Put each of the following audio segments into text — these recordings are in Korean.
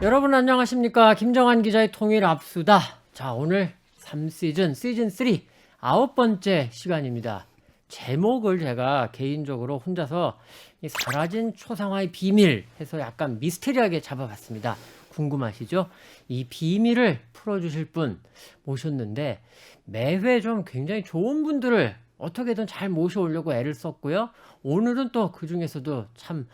여러분 안녕하십니까? 김정한 기자의 통일 압수다. 자, 오늘 3시즌 시즌 3 9번째 시간입니다. 제목을 제가 개인적으로 혼자서 이 사라진 초상화의 비밀 해서 약간 미스테리하게 잡아봤습니다. 궁금하시죠? 이 비밀을 풀어주실 분 모셨는데 매회 좀 굉장히 좋은 분들을 어떻게든 잘 모셔오려고 애를 썼고요. 오늘은 또 그 중에서도 참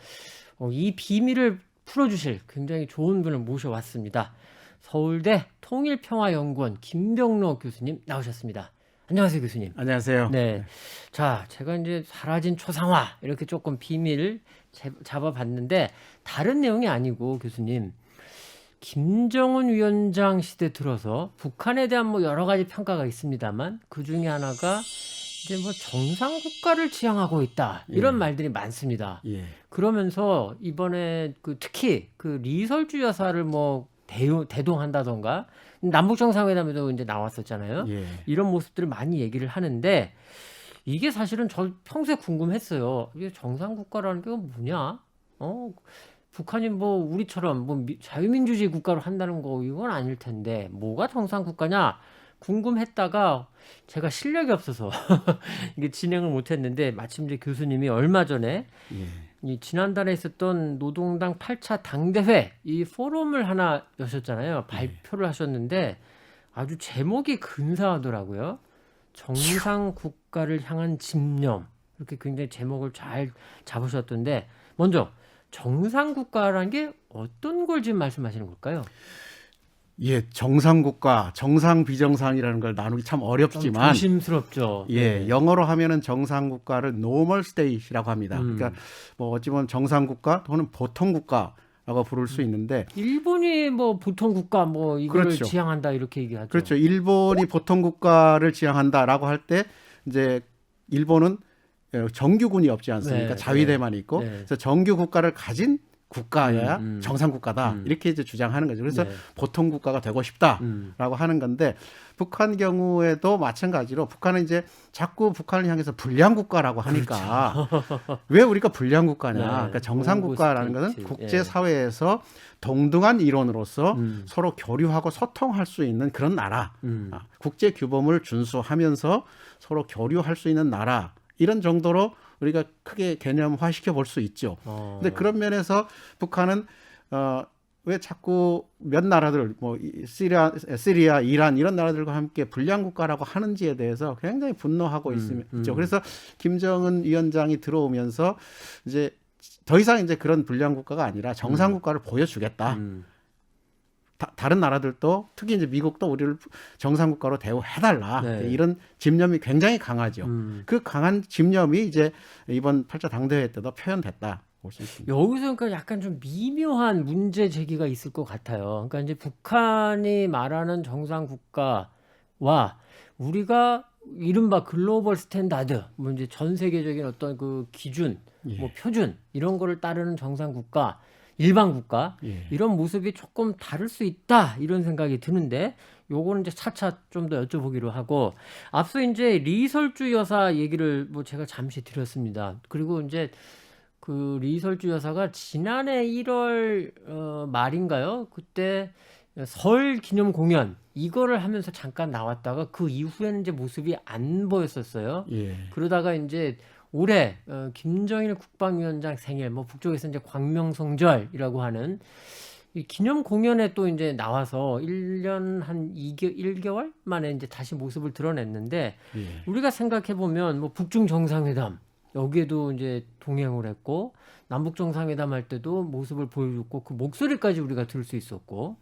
이 비밀을 풀어주실 굉장히 좋은 분을 모셔왔습니다. 서울대 통일평화연구원 김병로 교수님 나오셨습니다. 안녕하세요, 교수님. 안녕하세요. 네. 자, 제가 이제 사라진 초상화 이렇게 조금 비밀을 잡아봤는데 다른 내용이 아니고 교수님, 김정은 위원장 시대 들어서 북한에 대한 뭐 여러 가지 평가가 있습니다만 그 중에 하나가 이제 뭐 정상 국가를 지향하고 있다 이런 말들이 많습니다. 예. 그러면서 이번에 그 특히 그 리설주 여사를 뭐 대동한다던가 남북 정상회담에도 이제 나왔었잖아요. 예. 이런 모습들을 많이 얘기를 하는데 이게 사실은 저 평소에 궁금했어요. 이게 정상 국가라는 게 뭐냐? 북한이 뭐 우리처럼 뭐 자유민주주의 국가로 한다는 거 이건 아닐 텐데 뭐가 정상 국가냐? 궁금했다가 제가 실력이 없어서 이게 진행을 못했는데 마침 이제 교수님이 얼마 전에 예. 이 지난달에 있었던 노동당 8차 당대회 이 포럼을 하나 여셨잖아요. 발표를 하셨는데 아주 제목이 근사하더라고요. 정상 국가를 향한 집념. 이렇게 굉장히 제목을 잘 잡으셨던데 먼저 정상 국가라는 게 어떤 걸 지금 말씀하시는 걸까요? 예, 정상국가, 정상 비정상이라는 걸 나누기 참 좀 어렵지만 조심스럽죠. 예, 네. 영어로 하면은 정상국가를 normal state이라고 합니다. 그러니까 뭐 어찌 보면 정상국가 또는 보통국가라고 부를 수 있는데 일본이 뭐 보통 국가 뭐 이거를 그렇죠. 지향한다 이렇게 얘기하죠. 그렇죠. 일본이 보통국가를 지향한다라고 할 때 이제 일본은 정규군이 없지 않습니까? 네, 자위대만 있고 네. 그래서 정규 국가를 가진 국가여야 정상국가다 이렇게 이제 주장하는 거죠. 그래서 네. 보통 국가가 되고 싶다라고 하는 건데 북한 경우에도 마찬가지로 북한은 이제 자꾸 북한을 향해서 불량 국가라고 하니까 왜 우리가 불량 국가냐? 네. 그러니까 정상 국가라는 것은 예. 국제 사회에서 동등한 이론으로서 서로 교류하고 소통할 수 있는 그런 나라, 국제 규범을 준수하면서 서로 교류할 수 있는 나라 이런 정도로 우리가 크게 개념화시켜 볼 수 있죠. 근데 그런 면에서 북한은 왜 자꾸 몇 나라들 뭐 시리아, 이란 이런 나라들과 함께 불량 국가라고 하는지에 대해서 굉장히 분노하고 있죠. 그래서 김정은 위원장이 들어오면서 이제 더 이상 이제 그런 불량 국가가 아니라 정상 국가를 보여주겠다. 다른 나라들도 특히 이제 미국도 우리를 정상국가로 대우해달라. 네. 이런 집념이 굉장히 강하죠. 그 강한 집념이 이제 이번 8차 당대회 때도 표현됐다. 볼 수 있습니다. 여기서 그러니까 약간 좀 미묘한 문제 제기가 있을 것 같아요. 그러니까 이제 북한이 말하는 정상 국가와 우리가 이른바 글로벌 스탠다드, 뭐 이제 전 세계적인 어떤 그 기준, 뭐 표준 이런 거를 따르는 정상 국가, 일반 국가 이런 모습이 조금 다를 수 있다 이런 생각이 드는데 요거는 이제 차차 좀 더 여쭤보기로 하고 앞서 이제 리설주 여사 얘기를 뭐 제가 잠시 드렸습니다. 그리고 이제 그 리설주 여사가 지난해 1월 말인가요? 그때 설 기념 공연 이거를 하면서 잠깐 나왔다가 그 이후에는 이제 모습이 안 보였었어요. 예. 그러다가 이제 올해 김정일 국방위원장 생일, 뭐 북쪽에서 이제 광명성절이라고 하는 이 기념 공연에 또 이제 나와서 1년 한 1개월 만에 이제 다시 모습을 드러냈는데 우리가 생각해 보면 뭐 북중 정상회담 여기에도 이제 동행을 했고 남북 정상회담 할 때도 모습을 보여줬고 그 목소리까지 우리가 들을 수 있었고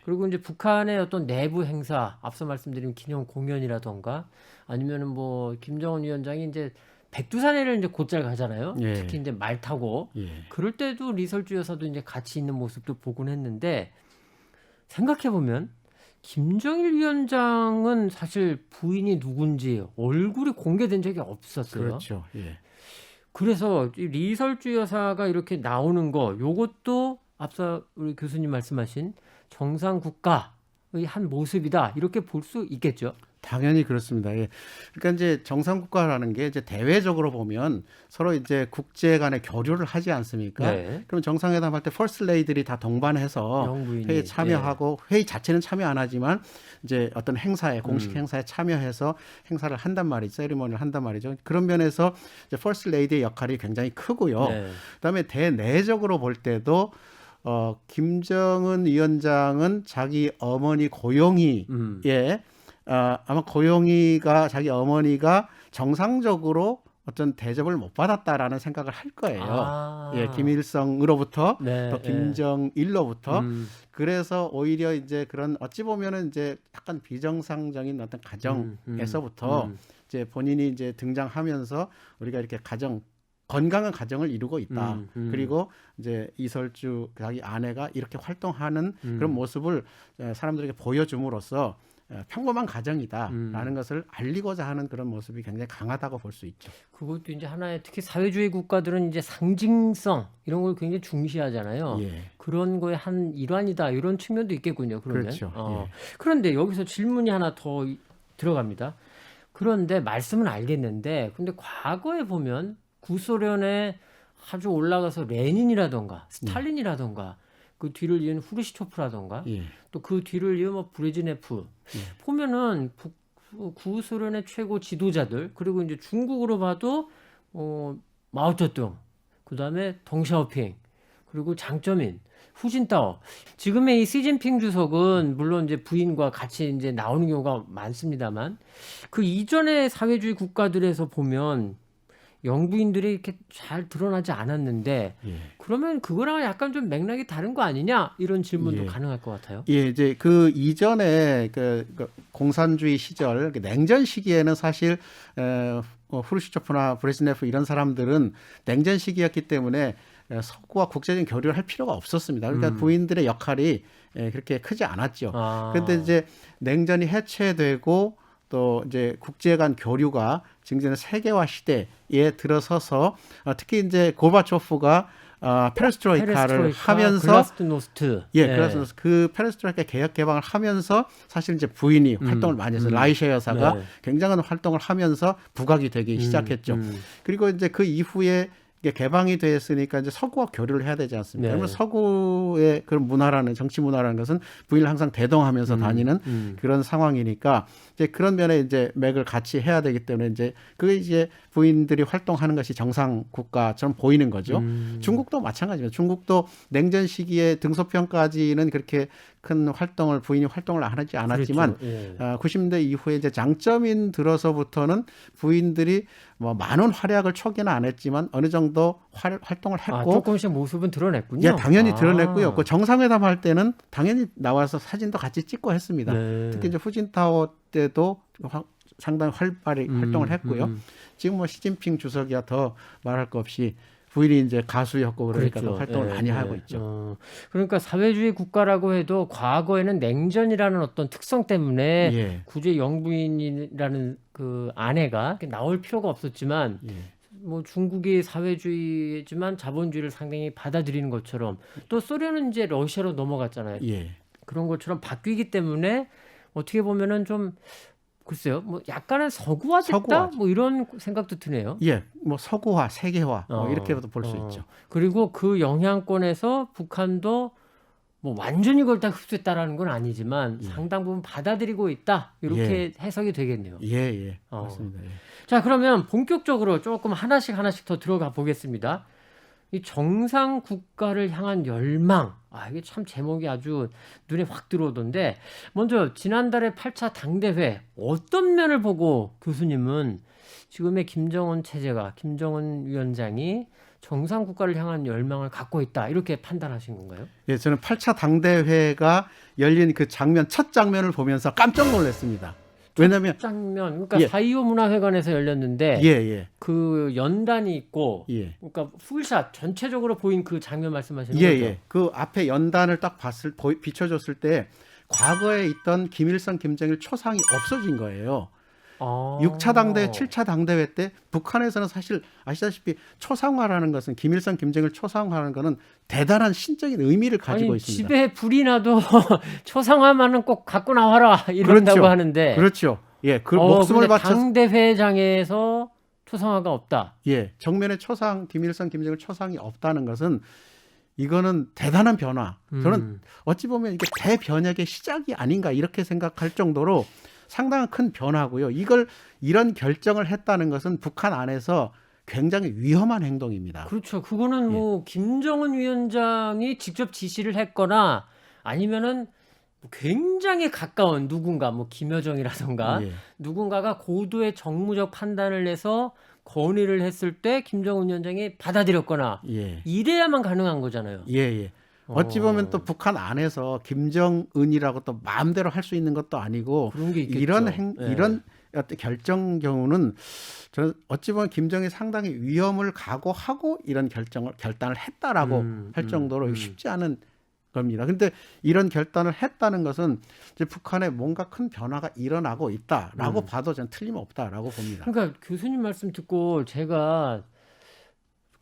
그리고 이제 북한의 어떤 내부 행사 앞서 말씀드린 기념 공연이라던가 아니면은 뭐 김정은 위원장이 이제 백두산에를 이제 곧잘 가잖아요. 특히 이제 말 타고 그럴 때도 리설주 여사도 이제 같이 있는 모습도 보곤 했는데 생각해 보면 김정일 위원장은 사실 부인이 누군지 얼굴이 공개된 적이 없었어요. 그렇죠. 예. 그래서 이 리설주 여사가 이렇게 나오는 거 요것도 앞서 우리 교수님 말씀하신 정상 국가의 한 모습이다 이렇게 볼 수 있겠죠. 당연히 그렇습니다. 예. 그러니까 이제 정상국가라는 게 이제 대외적으로 보면 서로 이제 국제 간의 교류를 하지 않습니까? 네. 그럼 정상회담 할 때 퍼스트 레이들이 다 동반해서 영부인이, 회의에 참여하고 회의 자체는 참여 안 하지만 이제 어떤 행사에 공식 행사에 참여해서 행사를 한단 말이죠. 세리머니를 한단 말이죠. 그런 면에서 이제 퍼스트 레이디의 역할이 굉장히 크고요. 네. 그다음에 대내적으로 볼 때도 김정은 위원장은 자기 어머니 고용이에 아마 고용이가 자기 어머니가 정상적으로 어떤 대접을 못 받았다라는 생각을 할 거예요. 예, 김일성으로부터 네, 또 김정일로부터 그래서 오히려 이제 그런 어찌 보면은 이제 약간 비정상적인 어떤 가정에서부터 이제 본인이 이제 등장하면서 우리가 이렇게 건강한 가정을 이루고 있다. 그리고 이제 이설주 자기 아내가 이렇게 활동하는 그런 모습을 사람들에게 보여줌으로써 평범한 가정이다라는 것을 알리고자 하는 그런 모습이 굉장히 강하다고 볼 수 있죠. 그것도 이제 하나의 특히 사회주의 국가들은 이제 상징성 이런 걸 굉장히 중시하잖아요. 예. 그런 거의 한 일환이다 이런 측면도 있겠군요. 그러면. 그렇죠. 예. 그런데 여기서 질문이 하나 더 들어갑니다. 그런데 말씀은 알겠는데, 근데 과거에 보면 구소련에 아주 올라가서 레닌이라던가 스탈린이라던가 그 뒤를 이은 후르시초프라던가 예. 또 그 뒤를 이은 뭐 브레즈네프 보면은 구소련의 최고 지도자들 그리고 이제 중국으로 봐도 마오쩌둥 그다음에 덩샤오핑 그리고 장쩌민 후진타오 지금의 이 시진핑 주석은 물론 이제 부인과 같이 이제 나오는 경우가 많습니다만 그 이전의 사회주의 국가들에서 보면 영부인들이 이렇게 잘 드러나지 않았는데 예. 그러면 그거랑 약간 좀 맥락이 다른 거 아니냐 이런 질문도 예. 가능할 것 같아요. 예, 이제 그 이전에 그 공산주의 시절 그 냉전 시기에는 사실 후르시초프나 브레즈네프 이런 사람들은 냉전 시기였기 때문에 서구와 국제적인 교류를 할 필요가 없었습니다. 그러니까 부인들의 역할이 그렇게 크지 않았죠. 그런데 이제 냉전이 해체되고 또 이제 국제 간 교류가 증진의 세계화 시대에 들어서서 특히 이제 고바초프가 페레스트로이카를 하면서 글라스노스트 그래서 그 페레스트로이카 개혁 개방을 하면서 사실 이제 부인이 활동을 많이 해서 라이셰 여사가 굉장한 활동을 하면서 부각이 되기 시작했죠. 그리고 이제 그 이후에 이게 개방이 됐으니까 이제 서구와 교류를 해야 되지 않습니까? 그러면 서구의 그런 문화라는 정치 문화라는 것은 부인을 항상 대동하면서 다니는 그런 상황이니까 이제 그런 면에 이제 맥을 같이 해야 되기 때문에 이제 그게 이제 부인들이 활동하는 것이 정상 국가처럼 보이는 거죠. 중국도 마찬가지입니다. 중국도 냉전 시기에 등소평까지는 그렇게 큰 부인이 활동을 하지 않았지만 그렇죠. 90년대 이후에 이제 장쩌민 들어서부터는 부인들이 뭐 많은 활약을 초기는 안 했지만 어느 정도 활동을 했고 조금씩 모습은 드러냈군요. 예, 당연히 드러냈고요. 그 정상회담 할 때는 당연히 나와서 사진도 같이 찍고 했습니다. 특히 이제 후진타오 때도 상당히 활발히 활동을 했고요. 지금 뭐 시진핑 주석이야 더 말할 거 없이 부인이 이제 가수였고 그러니까 그렇죠. 활동을 많이 하고 있죠. 그러니까 사회주의 국가라고 해도 과거에는 냉전이라는 어떤 특성 때문에 굳이 영부인이라는 그 아내가 나올 필요가 없었지만 뭐 중국이 사회주의지만 자본주의를 상당히 받아들이는 것처럼 또 소련은 이제 러시아로 넘어갔잖아요. 그런 것처럼 바뀌기 때문에 어떻게 보면은 좀 글쎄요, 뭐 약간은 서구화됐다, 뭐 이런 생각도 드네요. 예, 뭐 서구화, 세계화 뭐 이렇게도 볼 수 있죠. 그리고 그 영향권에서 북한도 뭐 완전히 그걸 다 흡수했다라는 건 아니지만 상당 부분 받아들이고 있다 이렇게 해석이 되겠네요. 예, 맞습니다. 자, 그러면 본격적으로 조금 하나씩 더 들어가 보겠습니다. 이 정상 국가를 향한 열망. 이게 참 제목이 아주 눈에 확 들어오던데 먼저 지난달에 8차 당대회 어떤 면을 보고 교수님은 지금의 김정은 체제가 김정은 위원장이 정상 국가를 향한 열망을 갖고 있다 이렇게 판단하신 건가요? 예, 저는 8차 당대회가 열린 그 첫 장면을 보면서 깜짝 놀랐습니다. 왜냐면 장면 그러니까 4.25 문화회관에서 열렸는데 그 연단이 있고 그러니까 풀샷 전체적으로 보인 그 장면 말씀하시는 거죠? 그 앞에 연단을 딱 비춰줬을 때 과거에 있던 김일성, 김정일 초상이 없어진 거예요. 6차 당대회, 7차 당대회 때 북한에서는 사실 아시다시피 초상화라는 것은 김일성, 김정일 초상화라는 것은 대단한 신적인 의미를 가지고 있습니다. 집에 불이 나도 초상화만은 꼭 갖고 나와라 이런다고 하는데 그렇죠. 예, 그 목숨을 근데 바쳐 당대회장에서 초상화가 없다. 예, 정면에 김일성, 김정일 초상이 없다는 것은 이거는 대단한 변화. 저는 어찌 보면 이게 대변혁의 시작이 아닌가 이렇게 생각할 정도로 상당한 큰 변화고요. 이런 결정을 했다는 것은 북한 안에서 굉장히 위험한 행동입니다. 그렇죠. 그거는 뭐 김정은 위원장이 직접 지시를 했거나 아니면은 굉장히 가까운 누군가, 뭐 김여정이라던가 예. 누군가가 고도의 정무적 판단을 해서 건의를 했을 때 김정은 위원장이 받아들였거나 예. 이래야만 가능한 거잖아요. 예, 예. 어찌 보면 또 북한 안에서 김정은이라고 또 마음대로 할 수 있는 것도 아니고 그런 게 있겠죠. 이런 어떤 결정 경우는 저는 어찌 보면 김정일이 상당히 위험을 각오하고 이런 결단을 했다라고 할 정도로 쉽지 않은 겁니다. 근데 이런 결단을 했다는 것은 이제 북한에 뭔가 큰 변화가 일어나고 있다라고 봐도 저는 틀림없다라고 봅니다. 그러니까 교수님 말씀 듣고 제가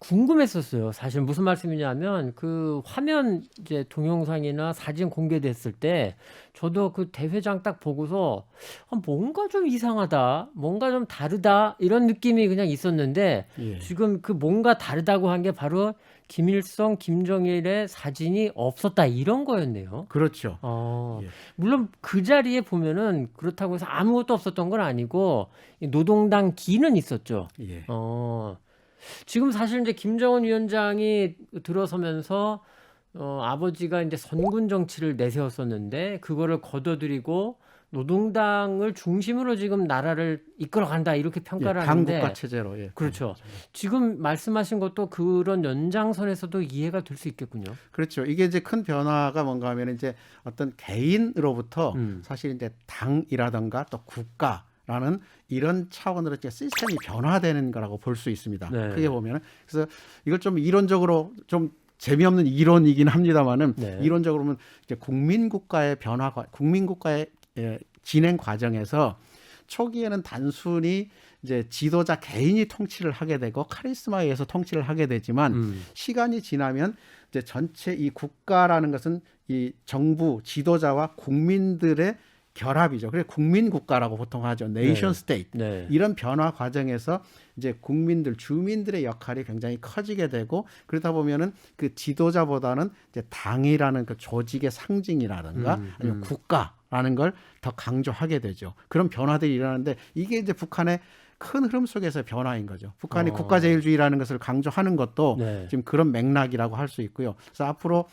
궁금했었어요. 사실 무슨 말씀이냐면 그 화면 이제 동영상이나 사진 공개됐을 때 저도 그 대회장 딱 보고서 뭔가 좀 이상하다, 뭔가 좀 다르다 이런 느낌이 그냥 있었는데 예. 지금 그 뭔가 다르다고 한 게 바로 김일성, 김정일의 사진이 없었다 이런 거였네요. 그렇죠. 예. 물론 그 자리에 보면은 그렇다고 해서 아무것도 없었던 건 아니고 이 노동당 기는 있었죠. 예. 지금 사실 이제 김정은 위원장이 들어서면서 아버지가 이제 선군 정치를 내세웠었는데 그거를 거둬들이고 노동당을 중심으로 지금 나라를 이끌어간다 이렇게 평가를 하는데 한국가 체제로. 예. 그렇죠. 지금 말씀하신 것도 그런 연장선에서도 이해가 될 수 있겠군요. 그렇죠. 이게 이제 큰 변화가 뭔가 하면 이제 어떤 개인으로부터 사실 이제 당이라든가 또 국가라는 이런 차원으로 이제 시스템이 변화되는 거라고 볼 수 있습니다. 네. 크게 보면은. 그래서 이걸 좀 이론적으로 좀 재미없는 이론이긴 합니다만은 네. 이론적으로 보면 이제 국민국가의 국민국가의 진행 과정에서 초기에는 단순히 이제 지도자 개인이 통치를 하게 되고 카리스마에 의해서 통치를 하게 되지만 시간이 지나면 이제 전체 이 국가라는 것은 이 정부 지도자와 국민들의 결합이죠. 그래서 국민국가라고 보통 하죠. 네이션 스테이트. 네. 이런 변화 과정에서 이제 국민들, 주민들의 역할이 굉장히 커지게 되고 그러다 보면은 그 지도자보다는 이제 당이라는 그 조직의 상징이라든가 아니면 국가라는 걸 더 강조하게 되죠. 그런 변화들이 일어나는데 이게 이제 북한의 큰 흐름 속에서 변화인 거죠. 북한이 국가제일주의라는 것을 강조하는 것도 네. 지금 그런 맥락이라고 할 수 있고요. 그래서 앞으로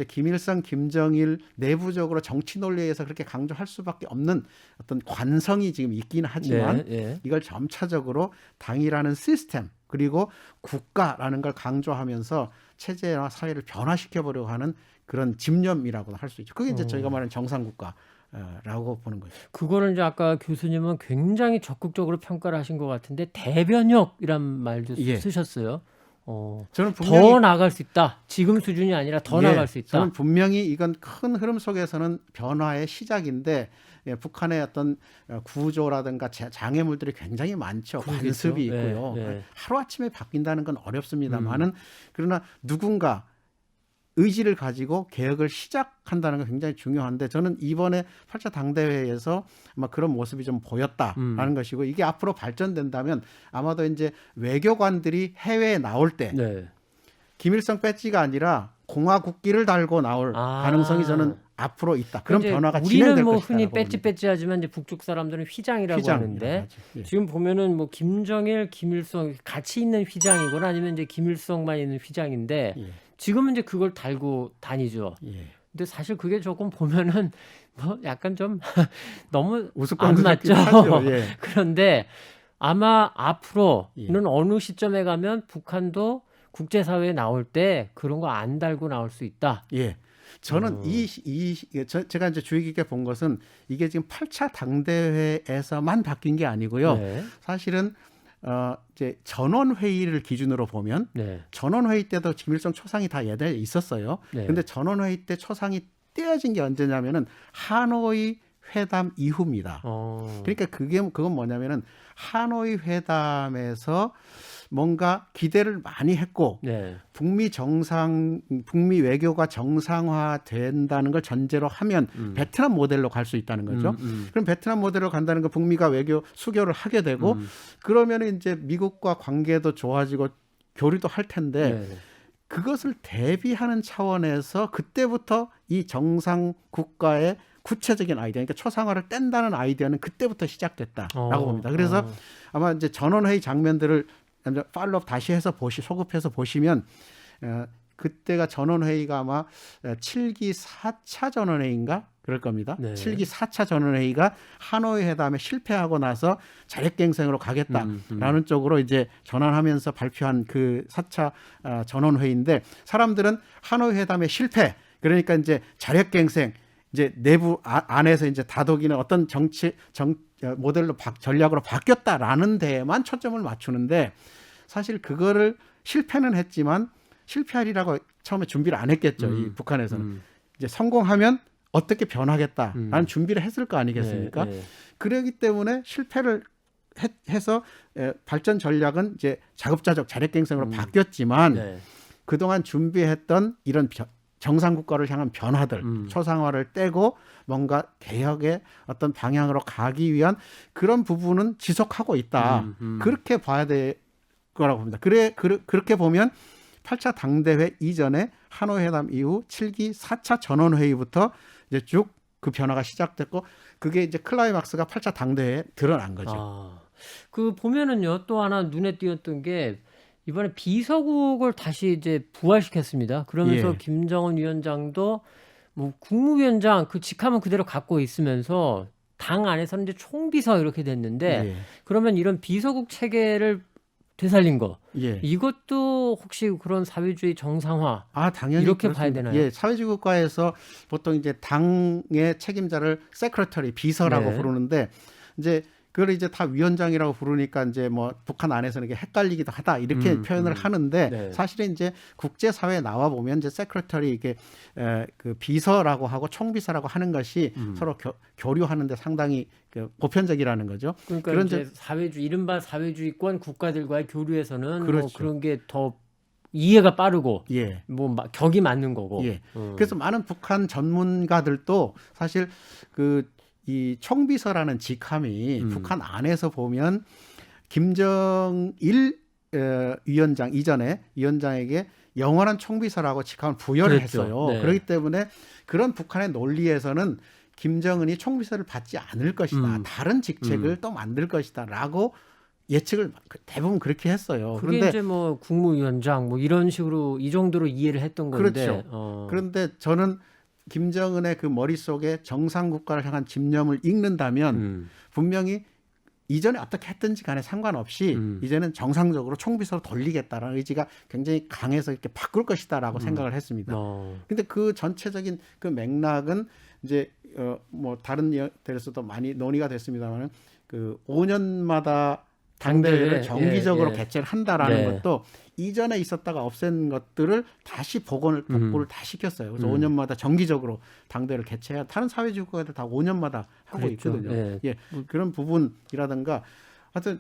김일성, 김정일 내부적으로 정치 논리에서 그렇게 강조할 수밖에 없는 어떤 관성이 지금 있긴 하지만 이걸 점차적으로 당이라는 시스템 그리고 국가라는 걸 강조하면서 체제와 사회를 변화시켜 보려고 하는 그런 집념이라고도 할 수 있죠. 그게 이제 저희가 말하는 정상국가라고 보는 거죠. 그거를 이제 아까 교수님은 굉장히 적극적으로 평가를 하신 것 같은데 대변혁이란 말도 쓰셨어요. 저는 분명히 더 나아갈 수 있다. 지금 수준이 아니라 더 나아갈 수 있다. 저는 분명히 이건 큰 흐름 속에서는 변화의 시작인데 북한의 어떤 구조라든가 장애물들이 굉장히 많죠. 관습이 있고요. 하루아침에 바뀐다는 건 어렵습니다만은 그러나 누군가 의지를 가지고 개혁을 시작한다는 건 굉장히 중요한데 저는 이번에 8차 당대회에서 아마 그런 모습이 좀 보였다라는 것이고 이게 앞으로 발전된다면 아마도 이제 외교관들이 해외에 나올 때 김일성 배지가 아니라 공화국기를 달고 나올 가능성이 저는 앞으로 있다. 그런 변화가 진행될 우리는 것이다. 흔히 배지하지만 이제 북쪽 사람들은 휘장이라고 하는데 지금 보면은 뭐 김정일, 김일성 같이 있는 휘장이거나 아니면 이제 김일성만 있는 휘장인데 지금은 이제 그걸 달고 다니죠. 근데 사실 그게 조금 보면은 뭐 약간 좀 너무 안 맞죠. 그런데 아마 앞으로는 어느 시점에 가면 북한도 국제사회에 나올 때 그런 거 안 달고 나올 수 있다. 저는 제가 이제 주의 깊게 본 것은 이게 지금 8차 당대회에서만 바뀐 게 아니고요. 사실은 이제 전원회의를 기준으로 보면 전원회의 때도 김일성 초상이 다 예대에 있었어요. 근데 전원회의 때 초상이 떼어진 게 언제냐면은 하노이 회담 이후입니다. 그러니까 그건 뭐냐면은 하노이 회담에서 뭔가 기대를 많이 했고 네. 북미 외교가 정상화된다는 걸 전제로 하면 베트남 모델로 갈 수 있다는 거죠. 그럼 베트남 모델로 간다는 건 북미가 외교 수교를 하게 되고 그러면 이제 미국과 관계도 좋아지고 교류도 할 텐데 네. 그것을 대비하는 차원에서 그때부터 이 정상 국가의 구체적인 아이디어, 그러니까 초상화를 뗀다는 아이디어는 그때부터 시작됐다라고 봅니다. 그래서 아마 이제 전원회의 장면들을 팔로업 다시 해서 소급해서 보시면 그때가 전원회의가 아마 7기 4차 전원회의인가 그럴 겁니다. 네. 7기 4차 전원회의가 하노이 회담에 실패하고 나서 자력갱생으로 가겠다라는 쪽으로 이제 전환하면서 발표한 그 4차 전원회의인데 사람들은 하노이 회담의 실패 그러니까 이제 자력갱생 이제 내부 안에서 이제 다독이는 어떤 모델로 전략으로 바뀌었다라는 데에만 초점을 맞추는데 사실 그거를 실패는 했지만 실패하리라고 처음에 준비를 안 했겠죠. 이 북한에서는 이제 성공하면 어떻게 변하겠다라는 준비를 했을 거 아니겠습니까? 네, 네. 그러기 때문에 실패를 해서 발전 전략은 이제 자급자족 자력갱생으로 바뀌었지만 네. 그동안 준비했던 이런 정상 국가를 향한 변화들, 초상화를 떼고 뭔가 개혁의 어떤 방향으로 가기 위한 그런 부분은 지속하고 있다. 그렇게 봐야 될 거라고 봅니다. 그렇게 보면 8차 당대회 이전에 하노이 회담 이후 7기 4차 전원회의부터 이제 쭉 그 변화가 시작됐고 그게 이제 클라이막스가 8차 당대회에 드러난 거죠. 그 보면은요 또 하나 눈에 띄었던 게 이번에 비서국을 다시 이제 부활시켰습니다. 그러면서 예. 김정은 위원장도 뭐 국무위원장 그 직함은 그대로 갖고 있으면서 당 안에서는 이제 총비서 이렇게 됐는데 예. 그러면 이런 비서국 체계를 되살린 거 예. 이것도 혹시 그런 사회주의 정상화 당연히 이렇게 그렇습니다. 봐야 되나요? 예, 사회주의 국가에서 보통 이제 당의 책임자를 세크레터리 비서라고 네. 부르는데 이제 그걸 이제 다 위원장이라고 부르니까 이제 뭐 북한 안에서는 이게 헷갈리기도 하다 이렇게 표현을 하는데 네. 사실은 이제 국제 사회에 나와 보면 이제 세크레터리 이게 그 비서라고 하고 총비서라고 하는 것이 서로 교류하는데 상당히 그 보편적이라는 거죠. 그러니까 그런 이제 사회주의 이른바 사회주의권 국가들과의 교류에서는 그렇죠. 뭐 그런 게 더 이해가 빠르고 예. 뭐 격이 맞는 거고. 예. 그래서 많은 북한 전문가들도 사실 이 총비서라는 직함이 북한 안에서 보면 김정일 위원장 이전에 위원장에게 영원한 총비서라고 직함을 부여를 그랬죠. 했어요. 네. 그렇기 때문에 그런 북한의 논리에서는 김정은이 총비서를 받지 않을 것이다. 다른 직책을 또 만들 것이다라고 예측을 대부분 그렇게 했어요. 그게 그런데 이제 뭐 국무위원장 뭐 이런 식으로 이 정도로 이해를 했던 건데. 그렇죠. 그런데 저는 김정은의 그 머릿속에 정상 국가를 향한 집념을 읽는다면 분명히 이전에 어떻게 했든지 간에 상관없이 이제는 정상적으로 총비서로 돌리겠다라는 의지가 굉장히 강해서 이렇게 바꿀 것이다라고 생각을 했습니다. 근데 그 전체적인 그 맥락은 이제 뭐 다른 데에서도 많이 논의가 됐습니다만은 그 5년마다 당대회를 정기적으로 개최를 한다라는 것도 이전에 있었다가 없앤 것들을 다시 복구를 다 시켰어요. 그래서 5년마다 정기적으로 당대회를 개최해야 다른 사회주의 국가들 다 5년마다 하고 그랬죠. 있거든요. 예, 그런 부분이라든가 하여튼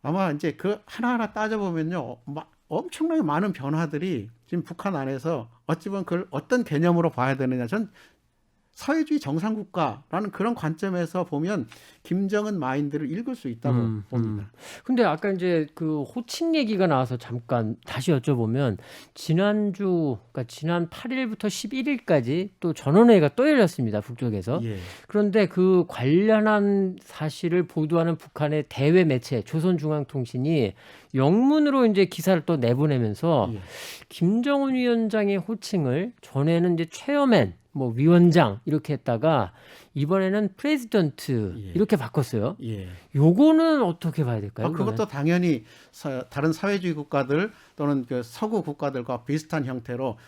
아마 이제 그 하나하나 따져보면요. 엄청나게 많은 변화들이 지금 북한 안에서 어찌 보면 그걸 어떤 개념으로 봐야 되느냐. 전 사회주의 정상국가라는 그런 관점에서 보면 김정은 마인드를 읽을 수 있다고 봅니다. 근데 아까 이제 그 호칭 얘기가 나와서 잠깐 다시 여쭤보면 그러니까 지난 8일부터 11일까지 또 전원회의가 또 열렸습니다. 북쪽에서. 예. 그런데 그 관련한 사실을 보도하는 북한의 대외 매체 조선중앙통신이 영문으로 이제 기사를 또 내보내면서 김정은 위원장의 호칭을 전에는 이제 체어맨 뭐 위원장 이렇게 했다가 이번에는 프레지던트 이렇게 바꿨어요. 요거는 어떻게 봐야 될까요? 그것도 당연히 다른 사회주의 국가들 또는 그 서구 국가들과 비슷한 형태로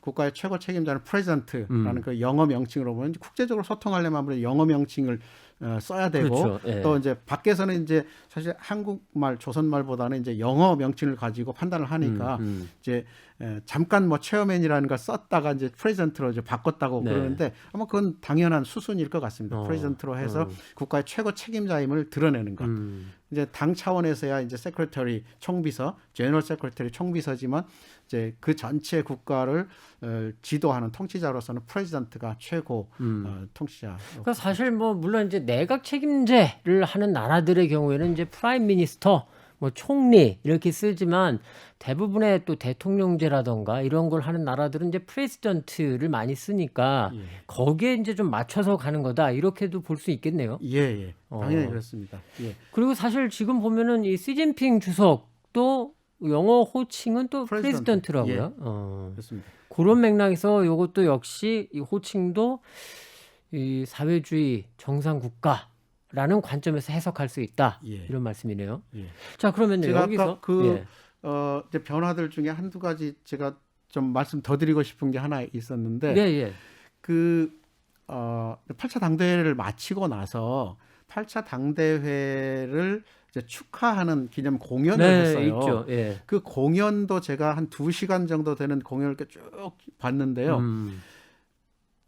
국가의 최고 책임자는 프레지던트라는 그 영어 명칭으로 보면 국제적으로 소통하려면 아무래도 영어 명칭을 써야 되고 그렇죠. 예. 또 이제 밖에서는 이제 사실 한국말 조선말보다는 이제 영어 명칭을 가지고 판단을 하니까 이제 잠깐 뭐 체어맨이라는 걸 썼다가 이제 프레젠트로 이제 바꿨다고 그러는데 아마 그건 당연한 수순일 것 같습니다. 프레젠트로 해서 국가의 최고 책임자임을 드러내는 것. 이제 당 차원에서야 이제 세크레터리 총비서, 제너럴 세크레터리 총비서지만 이제 그 전체 국가를 지도하는 통치자로서는 프레지던트가 최고 통치자. 그러니까 사실 뭐 물론 이제 내각 책임제를 하는 나라들의 경우에는 이제 프라임 미니스터, 뭐 총리 이렇게 쓰지만 대부분의 또 대통령제라던가 이런 걸 하는 나라들은 이제 프레지던트를 많이 쓰니까 예. 거기에 이제 좀 맞춰서 가는 거다 이렇게도 볼 수 있겠네요. 예, 예. 당연히 그렇습니다. 예. 그리고 사실 지금 보면은 이 시진핑 주석도 영어 호칭은 또 프레지던트. 프레지던트라고요. 그렇습니다. 그런 맥락에서 이것도 역시 이 호칭도 이 사회주의 정상 국가라는 관점에서 해석할 수 있다. 예. 이런 말씀이네요. 예. 자, 그러면 제가 여기서 아까 그 예. 이제 변화들 중에 한두 가지 제가 좀 말씀 더 드리고 싶은 게 하나 있었는데 네, 예. 그 8차 당대회를 마치고 나서 8차 당대회를 이제 축하하는 기념 공연을 네, 했어요. 있죠. 예. 그 공연도 제가 한 2시간 정도 되는 공연을 이렇게 쭉 봤는데요.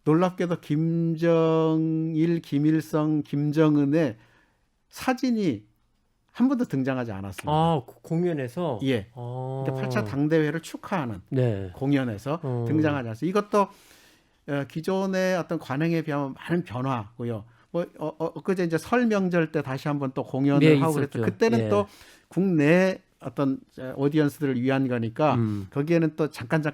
놀랍게도 김정일, 김일성, 김정은의 사진이 한 번도 등장하지 않았습니다. 아, 공연에서 예. 아. 8차 당대회를 축하하는 네. 공연에서 등장하지 않았어요. 이것도 기존의 어떤 관행에 비하면 많은 변화고요. 뭐 엊그제 이제 설 명절 때 다시 한번 또 공연을 네, 하고 있었죠. 그랬죠. 그때는 예. 또 국내 어떤 오디언스들을 위한 거니까 거기에는 또 잠깐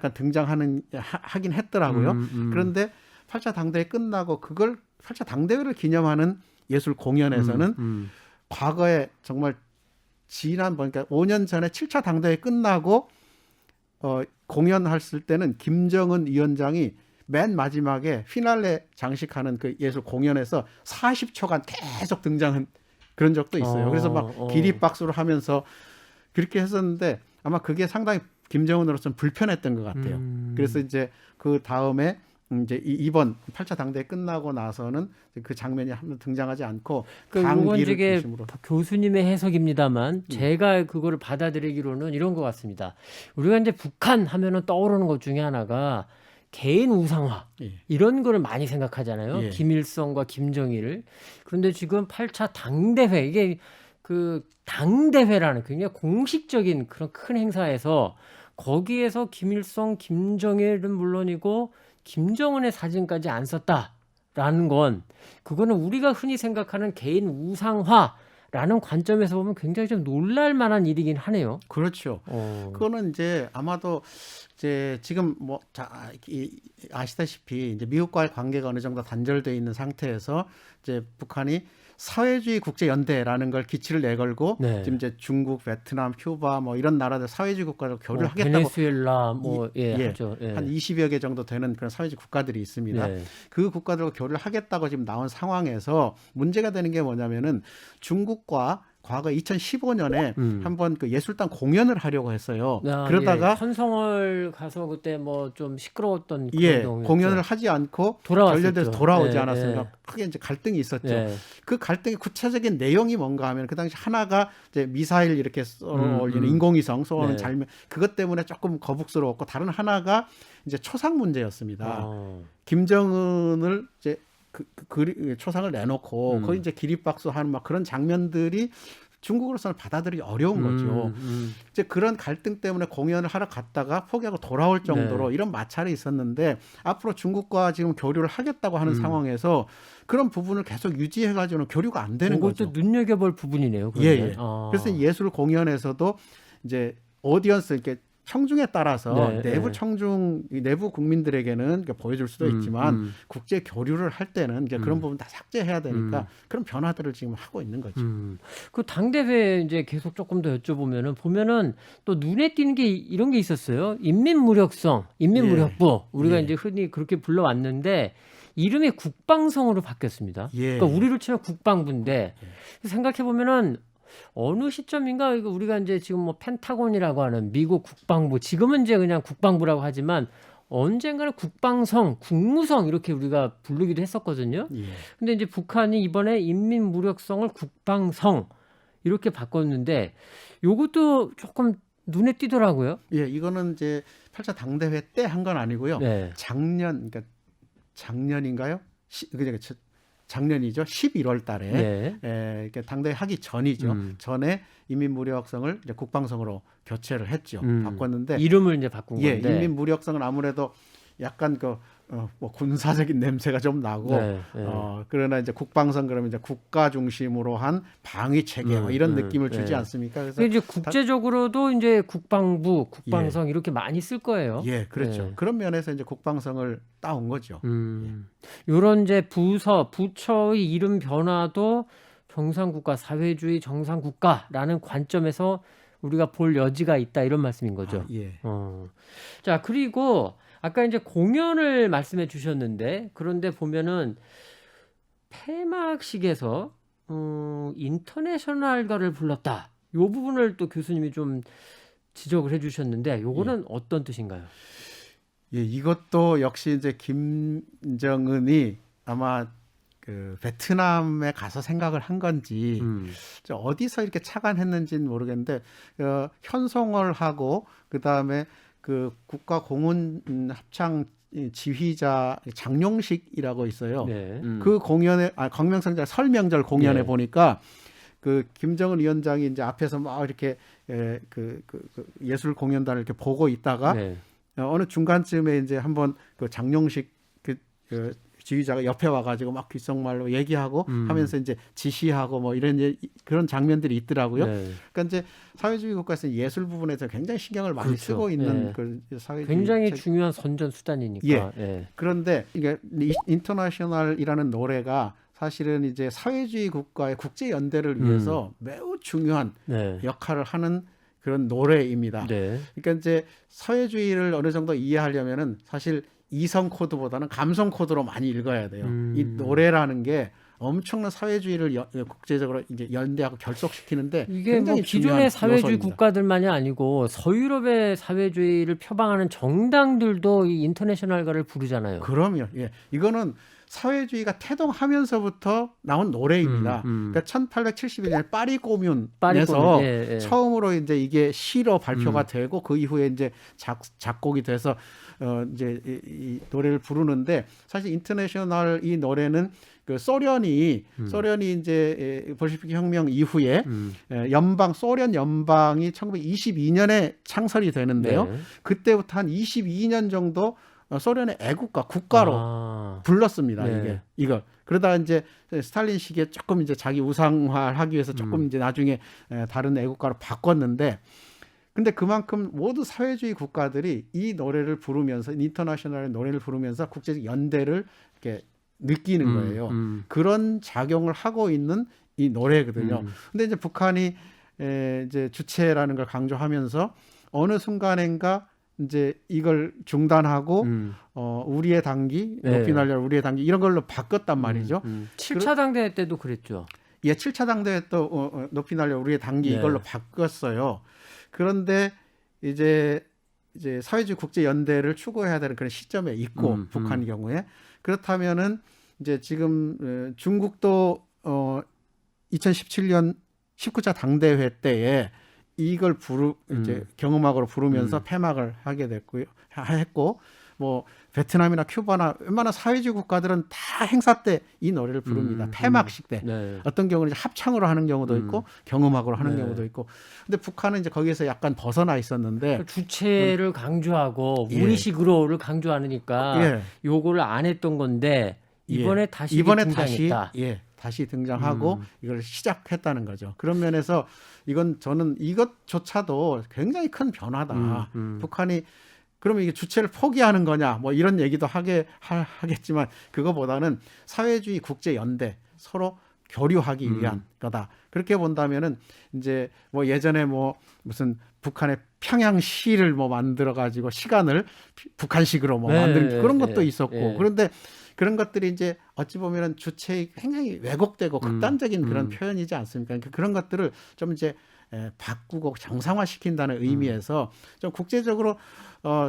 하긴 했더라고요. 그런데 8차 당대회 끝나고 그걸 8차 당대회를 기념하는 예술 공연에서는 과거에 정말 지난 그러니까 5년 전에 7차 당대회 끝나고 공연했을 때는 김정은 위원장이 맨 마지막에 피날레 장식하는 그 예술 공연에서 40초간 계속 등장한 그런 적도 있어요. 그래서 막 기립박수를 하면서 그렇게 했었는데 아마 그게 상당히 김정은으로서는 불편했던 것 같아요. 그래서 이제 그 다음에 이제 이번 8차 당대회 끝나고 나서는 그 장면이 한번 등장하지 않고 이건 강기를 이게 중심으로 교수님의 해석입니다만 제가 그거를 받아들이기로는 이런 것 같습니다. 우리가 이제 북한 하면은 떠오르는 것 중에 하나가 개인 우상화 예. 이런 거를 많이 생각하잖아요. 예. 김일성과 김정일을. 그런데 지금 8차 당대회 이게 그 당대회라는 굉장히 공식적인 그런 큰 행사에서 거기에서 김일성, 김정일은 물론이고 김정은의 사진까지 안 썼다라는 건 그거는 우리가 흔히 생각하는 개인 우상화라는 관점에서 보면 굉장히 좀 놀랄 만한 일이긴 하네요. 그렇죠. 그거는 이제 아마도 이제 지금 뭐 아시다시피 이제 미국과의 관계가 어느 정도 단절돼 있는 상태에서 이제 북한이 사회주의 국제연대라는 걸 기치를 내걸고 네. 지금 이제 중국, 베트남, kü바 뭐 이런 나라들 사회주의 국가로 교류를 하겠다고 베네수엘라 하죠. 예. 한 20여 개 정도 되는 그런 사회주의 국가들이 있습니다. 네. 그 국가들과 교류를 하겠다고 지금 나온 상황에서 문제가 되는 게 뭐냐면은 중국과 과거 2015년에 한번 그 예술단 공연을 하려고 했어요. 그러다가 천성을 가서 그때 뭐 좀 시끄러웠던 그런 예, 경우였죠. 공연을 하지 않고 돌아왔었죠. 결렬돼서 돌아오지 예, 않았습니까? 예. 크게 이제 갈등이 있었죠. 예. 그 갈등의 구체적인 내용이 뭔가 하면 그 당시 하나가 이제 미사일 이렇게 쏘아 올리는 인공위성 쏘는 네. 장면 그것 때문에 조금 거북스러웠고 다른 하나가 이제 초상 문제였습니다. 김정은을 이제 그 초상을 내놓고 거기 이제 기립박수하는 막 그런 장면들이 중국으로서는 받아들이기 어려운 거죠. 이제 그런 갈등 때문에 공연을 하러 갔다가 포기하고 돌아올 정도로 네. 이런 마찰이 있었는데 앞으로 중국과 지금 교류를 하겠다고 하는 상황에서 그런 부분을 계속 유지해가지고는 교류가 안 되는 거죠. 그것도 눈여겨볼 부분이네요. 예, 예. 그래서 예술 공연에서도 이제 오디언스 이렇게 청중에 따라서 네, 내부 네. 청중 내부 국민들에게는 보여줄 수도 있지만 국제 교류를 할 때는 이제 그런 부분 다 삭제해야 되니까 그런 변화들을 지금 하고 있는 거죠. 그 당대회 이제 계속 조금 더 여쭤보면은 보면은 또 눈에 띄는 게 이런 게 있었어요. 인민무력성, 인민무력부 우리가 예. 이제 흔히 그렇게 불러왔는데 이름이 국방성으로 바뀌었습니다. 예. 그러니까 우리로 치면 국방부인데 생각해 보면은 어느 시점인가 이거 우리가 이제 지금 뭐 펜타곤이라고 하는 미국 국방부 지금은 이제 그냥 국방부라고 하지만 언젠가는 국방성, 국무성 이렇게 우리가 부르기도 했었거든요. 예. 근데 이제 북한이 이번에 인민무력성을 국방성 이렇게 바꿨는데 요것도 조금 눈에 띄더라고요. 예, 이거는 이제 8차 당대회 때 한 건 아니고요. 네. 작년인가요? 그러니까 작년이죠. 11월 달에 네. 이렇게 당대회 하기 전이죠. 전에 인민무력성을 이제 국방성으로 교체를 했죠. 바꿨는데 이름을 이제 바꾼 예, 건데. 인민무력성은 아무래도 약간 뭐 군사적인 냄새가 좀 나고 그러나 이제 국방성 그러면 이제 국가 중심으로 한 방위 체계 이런 느낌을 주지 않습니까? 그래서 이제 국제적으로도 이제 국방부, 국방성 이렇게 많이 쓸 거예요. 예, 그렇죠. 예. 그런 면에서 이제 국방성을 따온 거죠. 이런 이제 부처의 이름 변화도 정상국가, 사회주의 정상국가라는 관점에서 우리가 볼 여지가 있다 이런 말씀인 거죠. 예. 자, 그리고 아까 이제 공연을 말씀해 주셨는데 그런데 보면은 폐막식에서 인터내셔널가를 불렀다. 이 부분을 또 교수님이 좀 지적을 해 주셨는데 요거는 어떤 뜻인가요? 예, 이것도 역시 이제 김정은이 아마 그 베트남에 가서 생각을 한 건지 어디서 이렇게 착안했는지는 모르겠는데 현송월하고 그다음에 그 국가공훈 합창 지휘자 장용식이라고 있어요. 네. 그 공연에 광명성자 설명절 공연에 네. 보니까 그 김정은 위원장이 이제 앞에서 막 이렇게 그 예술 공연단을 이렇게 보고 있다가 네. 어느 중간쯤에 이제 한번 그 장용식 그 지휘자가 옆에 와가지고 막 귓속말로 얘기하고 하면서 이제 지시하고 뭐 이런 그런 장면들이 있더라고요. 네. 그러니까 이제 사회주의 국가에서 예술 부분에서 굉장히 신경을 많이 그렇죠. 쓰고 있는 예. 그 사회주의 굉장히 중요한 선전 수단이니까. 예. 예. 그런데 이게 인터내셔널이라는 노래가 사실은 이제 사회주의 국가의 국제 연대를 위해서 매우 중요한 네. 역할을 하는 그런 노래입니다. 네. 그러니까 이제 사회주의를 어느 정도 이해하려면은 사실 이성 코드보다는 감성 코드로 많이 읽어야 돼요. 이 노래라는 게 엄청난 사회주의를 국제적으로 이제 연대하고 결속시키는데 이게 굉장히 뭐 기존의 중요한 사회주의 요소입니다. 국가들만이 아니고 서유럽의 사회주의를 표방하는 정당들도 이 인터내셔널가를 부르잖아요. 그럼요. 예, 이거는 사회주의가 태동하면서부터 나온 노래입니다. 그러니까 1871년 파리 고뮌에서 예, 예. 처음으로 이제 이게 시로 발표가 되고 그 이후에 이제 작곡이 돼서 이제 이 노래를 부르는데 사실 인터내셔널 이 노래는 그 소련이 이제 볼셰비크 혁명 이후에 소련 연방이 1922년에 창설이 되는데요. 네. 그때부터 한 22년 정도 소련의 애국가 국가로 불렀습니다. 네. 이걸 그러다 이제 스탈린 시기에 조금 이제 자기 우상화를 하기 위해서 조금 이제 나중에 다른 애국가로 바꿨는데 근데 그만큼 모두 사회주의 국가들이 이 노래를 부르면서 인터내셔널 노래를 부르면서 국제적 연대를 이렇게 느끼는 거예요. 그런 작용을 하고 있는 이 노래거든요. 근데 이제 북한이 이제 주체라는 걸 강조하면서 어느 순간인가 이제 이걸 중단하고 우리의 당기, 높이 날려 우리의 당기 이런 걸로 바꿨단 말이죠. 7차 당대회 때도 그랬죠. 예, 7차 당대회 또 높이 날려 우리의 당기 네. 이걸로 바꿨어요. 그런데 이제 사회주의 국제 연대를 추구해야 되는 그런 시점에 있고 북한 경우에 그렇다면은 이제 지금 중국도 2017년 19차 당대회 때에 이걸 이제 경음악으로 부르면서 폐막을 하게 했고 뭐 베트남이나 큐바나 웬만한 사회주의 국가들은 다 행사 때 이 노래를 부릅니다. 폐막식 때. 네. 어떤 경우는 이제 합창으로 하는 경우도 있고 경음악으로 하는 네. 경우도 있고. 근데 북한은 이제 거기에서 약간 벗어나 있었는데 주체를 강조하고 예. 우리식으로를 강조하니까 예. 요거를 안 했던 건데 이번에 예. 다시 이번에 등장했다. 다시 등장하고 이걸 시작했다는 거죠. 그런 면에서 이건 저는 이것조차도 굉장히 큰 변화다. 북한이 그러면 이게 주체를 포기하는 거냐 뭐 이런 얘기도 하겠지만 그거보다는 사회주의 국제 연대 서로 교류하기 위한 거다. 그렇게 본다면은 이제 뭐 예전에 뭐 무슨 북한의 평양시를 뭐 만들어 가지고 시간을 북한식으로 뭐 만드는 그런 것도 있었고 그런데 그런 것들이 이제 어찌 보면은 주체의 굉장히 왜곡되고 극단적인 그런 표현이지 않습니까? 그러니까 그런 것들을 좀 이제 바꾸고 정상화시킨다는 의미에서 좀 국제적으로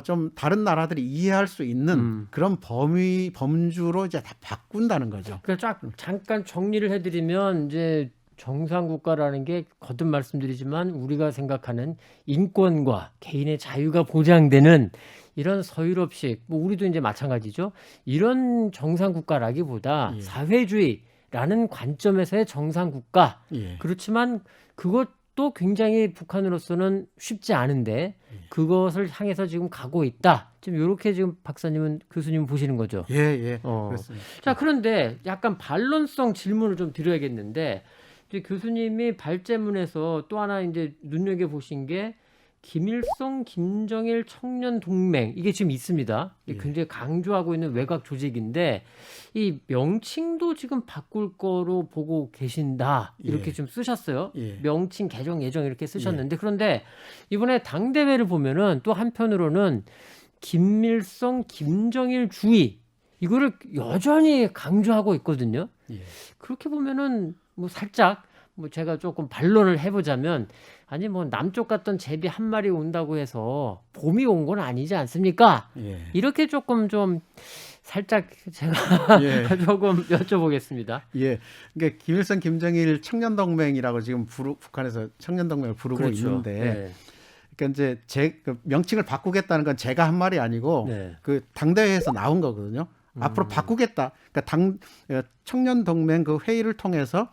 좀 다른 나라들이 이해할 수 있는 그런 범주로 이제 다 바꾼다는 거죠. 그러니까 잠깐 정리를 해드리면 이제 정상국가라는 게 거듭 말씀드리지만 우리가 생각하는 인권과 개인의 자유가 보장되는 이런 서유럽식, 뭐 우리도 이제 마찬가지죠. 이런 정상국가라기보다 사회주의, 라는 관점에서의 정상국가. 예. 그렇지만 그것도 굉장히 북한으로서는 쉽지 않은데 그것을 향해서 지금 가고 있다. 지금 이렇게 지금 교수님은 보시는 거죠. 예, 예. 그렇습니다. 자, 그런데 약간 반론성 질문을 좀 드려야겠는데 이제 교수님이 발제문에서 또 하나 이제 눈여겨 보신 게 김일성, 김정일 청년 동맹 이게 지금 있습니다. 이게 굉장히 강조하고 있는 외곽 조직인데 이 명칭도 지금 바꿀 거로 보고 계신다 이렇게 좀 쓰셨어요. 예. 명칭, 개정, 예정 이렇게 쓰셨는데 그런데 이번에 당 대회를 보면은 또 한편으로는 김일성, 김정일 주의 이거를 여전히 강조하고 있거든요. 예. 그렇게 보면은 뭐 살짝 뭐 제가 조금 반론을 해보자면 아니 뭐 남쪽 갔던 제비 한 마리 온다고 해서 봄이 온 건 아니지 않습니까? 예. 이렇게 조금 좀 살짝 제가 예. 조금 여쭤보겠습니다. 예. 그러니까 김일성, 김정일 청년동맹이라고 지금 북한에서 청년동맹을 부르고 그렇죠. 있는데, 네. 그러니까 이제 그 명칭을 바꾸겠다는 건 제가 한 말이 아니고 네. 그 당대회에서 나온 거거든요. 앞으로 바꾸겠다. 그러니까 청년동맹 그 회의를 통해서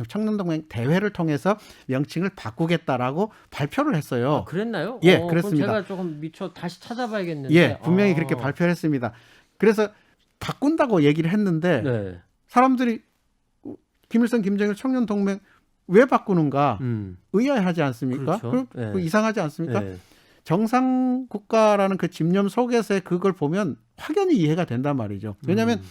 청년동맹 대회를 통해서 명칭을 바꾸겠다라고 발표를 했어요. 아, 그랬나요? 예, 그럼 그렇습니다. 제가 조금 미처 다시 찾아봐야겠는데. 예, 분명히 그렇게 발표를 했습니다. 그래서 바꾼다고 얘기를 했는데 네. 사람들이 김일성, 김정일 청년동맹 왜 바꾸는가 의아해하지 않습니까? 그렇죠. 네. 이상하지 않습니까? 네. 정상 국가라는 그 집념 속에서의 그걸 보면 확연히 이해가 된단 말이죠. 왜냐하면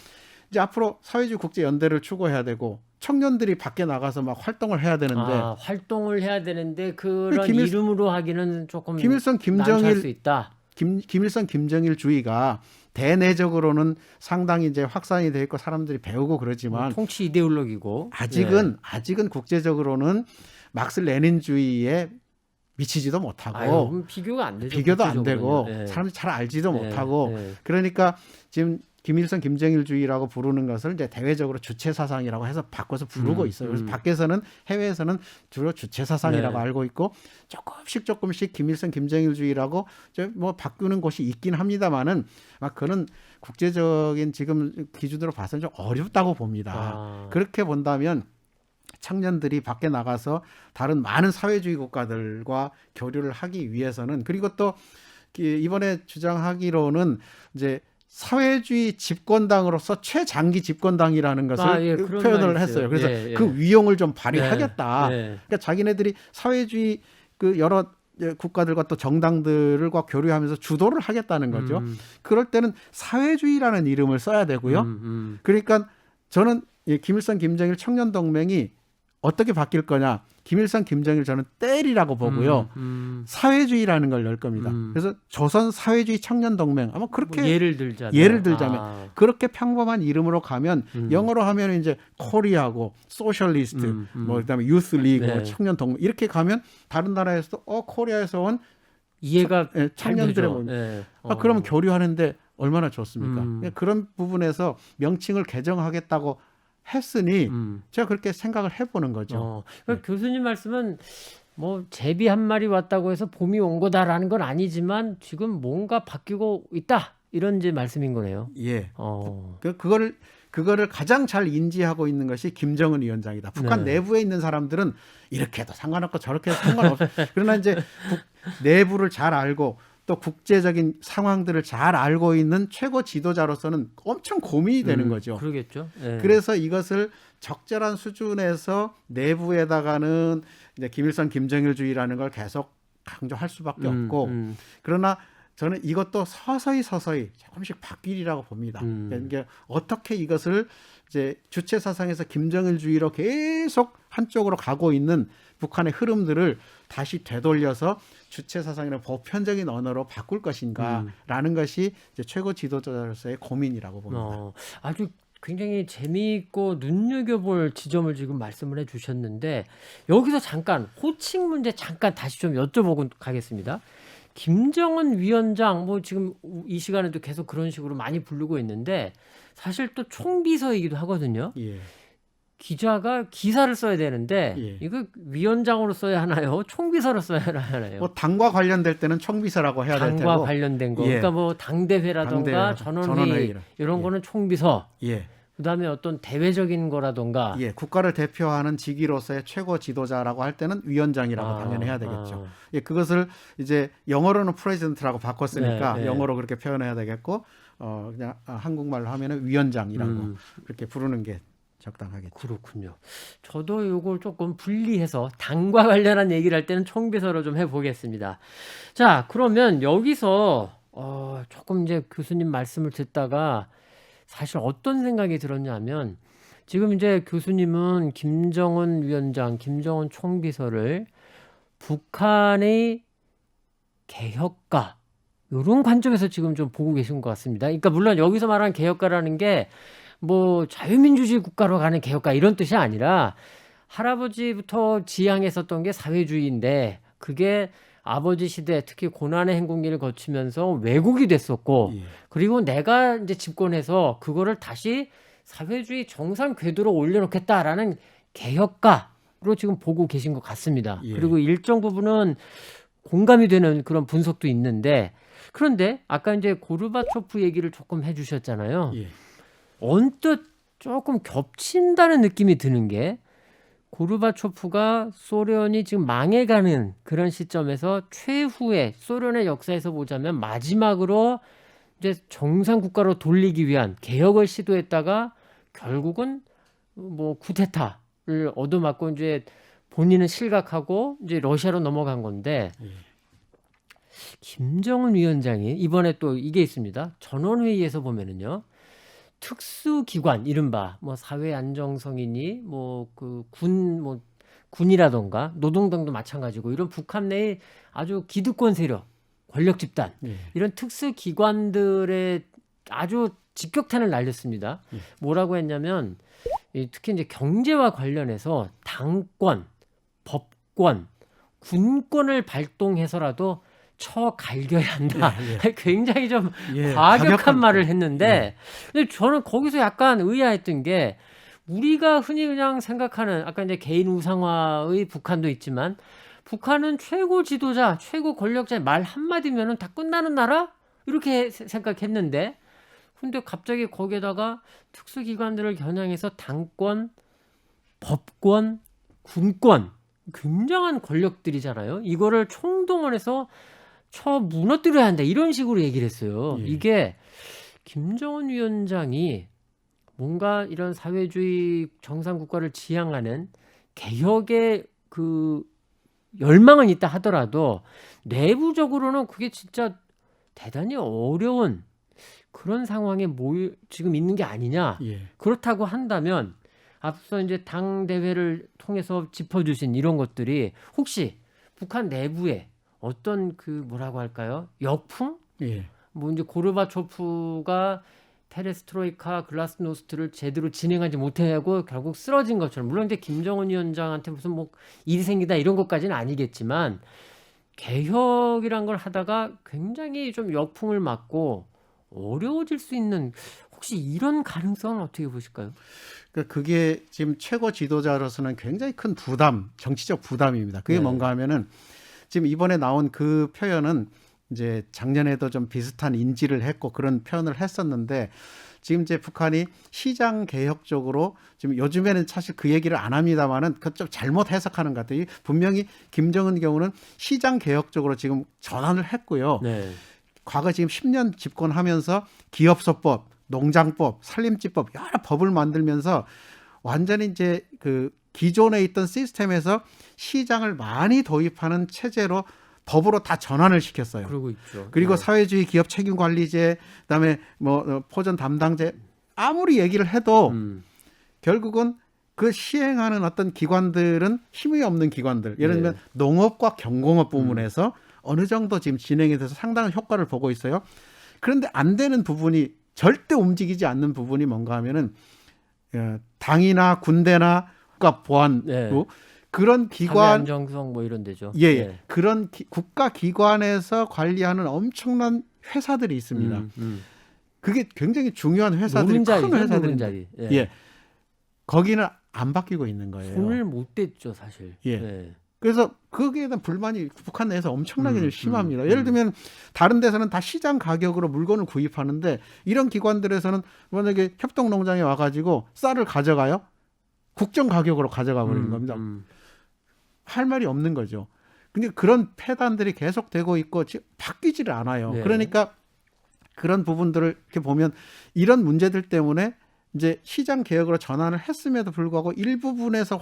이제 앞으로 사회주의 국제 연대를 추구해야 되고 청년들이 밖에 나가서 막 활동을 해야 되는데 활동을 해야 되는데 그런 이름으로 하기는 조금 김일성, 난처할 수 있다. 김일성, 김정일 주의가 대내적으로는 상당히 이제 확산이 돼 있고 사람들이 배우고 그러지만 통치 이데올로기고 아직은 국제적으로는 막스 레닌주의에 미치지도 못하고 비교가 안 되죠. 비교도 안 되고 사람들이 잘 알지도 못하고 그러니까 지금 김일성, 김정일주의라고 부르는 것을 이제 대외적으로 주체 사상이라고 해서 바꿔서 부르고 있어요. 그래서 밖에서는 해외에서는 주로 주체 사상이라고 알고 있고 조금씩 김일성, 김정일주의라고 뭐 바꾸는 곳이 있긴 합니다만은 막 그런 국제적인 지금 기준으로 봐서는 좀 어렵다고 봅니다. 그렇게 본다면 청년들이 밖에 나가서 다른 많은 사회주의 국가들과 교류를 하기 위해서는 그리고 또 이번에 주장하기로는 이제 사회주의 집권당으로서 최장기 집권당이라는 것을 표현을 했어요. 그래서 그 위용을 좀 발휘하겠다. 그러니까 자기네들이 사회주의 그 여러 국가들과 또 정당들과 교류하면서 주도를 하겠다는 거죠. 그럴 때는 사회주의라는 이름을 써야 되고요. 그러니까 저는 김일성, 김정일 청년동맹이 어떻게 바뀔 거냐. 김일성, 김정일 저는 뗄이라고 보고요. 사회주의라는 걸 넣을 겁니다. 그래서 조선 사회주의 청년동맹 아마 그렇게 뭐 예를 들자면 그렇게 평범한 이름으로 가면 영어로 하면 이제 코리아고 소셜리스트 뭐 그다음에 유스 리그 청년동맹 이렇게 가면 다른 나라에서도 코리아에서 온 이해가 청년들의 그러면 교류하는데 얼마나 좋습니까? 그런 부분에서 명칭을 개정하겠다고 했으니 제가 그렇게 생각을 해보는 거죠. 그러니까 교수님 말씀은 뭐 제비 한 마리 왔다고 해서 봄이 온 거다라는 건 아니지만 지금 뭔가 바뀌고 있다 이런 이제 말씀인 거네요. 예. 그거를 가장 잘 인지하고 있는 것이 김정은 위원장이다. 북한 내부에 있는 사람들은 이렇게 해도 상관없고 저렇게 해도 상관없어. 그러나 이제 내부를 잘 알고 또 국제적인 상황들을 잘 알고 있는 최고 지도자로서는 엄청 고민이 되는 거죠. 그러겠죠. 그래서 이것을 적절한 수준에서 내부에다가는 이제 김일성, 김정일주의라는 걸 계속 강조할 수밖에 없고 그러나 저는 이것도 서서히 조금씩 바뀌리라고 봅니다. 그러니까 어떻게 이것을 이제 주체 사상에서 김정일주의로 계속 한쪽으로 가고 있는 북한의 흐름들을 다시 되돌려서 주체 사상이나 보편적인 언어로 바꿀 것인가라는 것이 이제 최고 지도자로서의 고민이라고 봅니다. 아주 굉장히 재미있고 눈여겨볼 지점을 지금 말씀을 해주셨는데 여기서 잠깐 호칭 문제 잠깐 다시 좀 여쭤보고 가겠습니다. 김정은 위원장 뭐 지금 이 시간에도 계속 그런 식으로 많이 부르고 있는데 사실 또 총비서이기도 하거든요. 기자가 기사를 써야 되는데 이거 위원장으로 써야 하나요? 총비서로 써야 하나요? 뭐 당과 관련될 때는 총비서라고 해야 될 테고 당과 관련된 거. 그러니까 뭐 당대회라던가 전원회의 이런 거는 총비서. 그다음에 어떤 대외적인 거라던가. 예, 국가를 대표하는 직위로서의 최고 지도자라고 할 때는 위원장이라고 당연히 해야 되겠죠. 예, 그것을 이제 영어로는 프레지던트라고 바꿨으니까 네. 영어로 그렇게 표현해야 되겠고 그냥 한국말로 하면은 위원장이라고 그렇게 부르는 게 적당하겠죠. 그렇군요. 저도 요걸 조금 분리해서 당과 관련한 얘기를 할 때는 총비서로 좀 해보겠습니다. 자, 그러면 여기서 조금 이제 교수님 말씀을 듣다가 사실 어떤 생각이 들었냐면 지금 이제 교수님은 김정은 위원장, 김정은 총비서를 북한의 개혁가 이런 관점에서 지금 좀 보고 계신 것 같습니다. 그러니까 물론 여기서 말하는 개혁가라는 게 뭐 자유민주주의 국가로 가는 개혁가 이런 뜻이 아니라 할아버지부터 지향했었던 게 사회주의인데 그게 아버지 시대 특히 고난의 행군기를 거치면서 왜곡이 됐었고 예. 그리고 내가 이제 집권해서 그거를 다시 사회주의 정상 궤도로 올려놓겠다라는 개혁가로 지금 보고 계신 것 같습니다. 예. 그리고 일정 부분은 공감이 되는 그런 분석도 있는데 그런데 아까 이제 고르바초프 얘기를 조금 해주셨잖아요. 예. 언뜻 조금 겹친다는 느낌이 드는 게 고르바초프가 소련이 지금 망해가는 그런 시점에서 최후의 소련의 역사에서 보자면 마지막으로 이제 정상 국가로 돌리기 위한 개혁을 시도했다가 결국은 뭐 쿠데타를 얻어맞고 이제 본인은 실각하고 이제 러시아로 넘어간 건데 김정은 위원장이 이번에 또 이게 있습니다. 전원회의에서 보면은요. 특수기관 이른바 뭐 사회안정성이니 뭐 그 군이라던가 노동당도 마찬가지고 이런 북한 내의 아주 기득권 세력 권력 집단 이런 특수기관들의 아주 직격탄을 날렸습니다. 뭐라고 했냐면 특히 이제 경제와 관련해서 당권, 법권, 군권을 발동해서라도 갈겨야 한다. 굉장히 좀 과격한 말을 했는데 근데 저는 거기서 약간 의아했던 게 우리가 흔히 그냥 생각하는 아까 이제 개인 우상화의 북한도 있지만 북한은 최고 지도자, 최고 권력자의 말 한마디면은 다 끝나는 나라? 이렇게 생각했는데 근데 갑자기 거기에다가 특수기관들을 겨냥해서 당권, 법권, 군권 굉장한 권력들이잖아요. 이거를 총동원해서 무너뜨려야 한다 이런 식으로 얘기를 했어요. 이게 김정은 위원장이 뭔가 이런 사회주의 정상 국가를 지향하는 개혁의 그 열망은 있다 하더라도 내부적으로는 그게 진짜 대단히 어려운 그런 상황에 지금 있는 게 아니냐. 그렇다고 한다면 앞서 이제 당 대회를 통해서 짚어주신 이런 것들이 혹시 북한 내부에 어떤 그 뭐라고 할까요? 역풍? 뭐 이제 고르바초프가 페레스트로이카 글라스노스트를 제대로 진행하지 못하고 결국 쓰러진 것처럼 물론 이제 김정은 위원장한테 무슨 뭐 일이 생기다 이런 것까지는 아니겠지만 개혁이란 걸 하다가 굉장히 좀 역풍을 맞고 어려워질 수 있는 혹시 이런 가능성은 어떻게 보실까요? 그게 지금 최고 지도자로서는 굉장히 큰 부담, 정치적 부담입니다. 그게 뭔가 하면은 지금 이번에 나온 그 표현은 이제 작년에도 좀 비슷한 인지를 했고 그런 표현을 했었는데 지금 이제 북한이 시장 개혁 쪽으로 지금 요즘에는 사실 그 얘기를 안 합니다만은 그 좀 잘못 해석하는 것 같아요. 분명히 김정은 경우는 시장 개혁 쪽으로 지금 전환을 했고요. 과거 지금 10년 집권하면서 기업소법, 농장법, 산림지법 여러 법을 만들면서 완전히 이제 그 기존에 있던 시스템에서 시장을 많이 도입하는 체제로 법으로 다 전환을 시켰어요. 그러고 있죠. 그리고 사회주의 기업 책임관리제, 그다음에 뭐 포전 담당제 아무리 얘기를 해도 결국은 그 시행하는 어떤 기관들은 힘이 없는 기관들. 예를 들면 농업과 경공업 부문에서 어느 정도 지금 진행이 돼서 상당한 효과를 보고 있어요. 그런데 안 되는 부분이 절대 움직이지 않는 부분이 뭔가 하면은 당이나 군대나 국가 보안 그런 기관 안정성 뭐 이런 데죠. 그런 국가 기관에서 관리하는 엄청난 회사들이 있습니다. 그게 굉장히 중요한 회사들이 큰 회사들인데 거기는 안 바뀌고 있는 거예요. 손을 못 댔죠 사실. 그래서 거기에 대한 불만이 북한 내에서 엄청나게 심합니다. 예를 들면 다른 데서는 다 시장 가격으로 물건을 구입하는데 이런 기관들에서는 만약에 협동농장에 와가지고 쌀을 가져가요? 국정 가격으로 가져가 버리는 겁니다. 할 말이 없는 거죠. 근데 그런 폐단들이 계속되고 있고 바뀌지를 않아요. 네. 그러니까 그런 부분들을 이렇게 보면 이런 문제들 때문에 이제 시장 개혁으로 전환을 했음에도 불구하고 일부분에서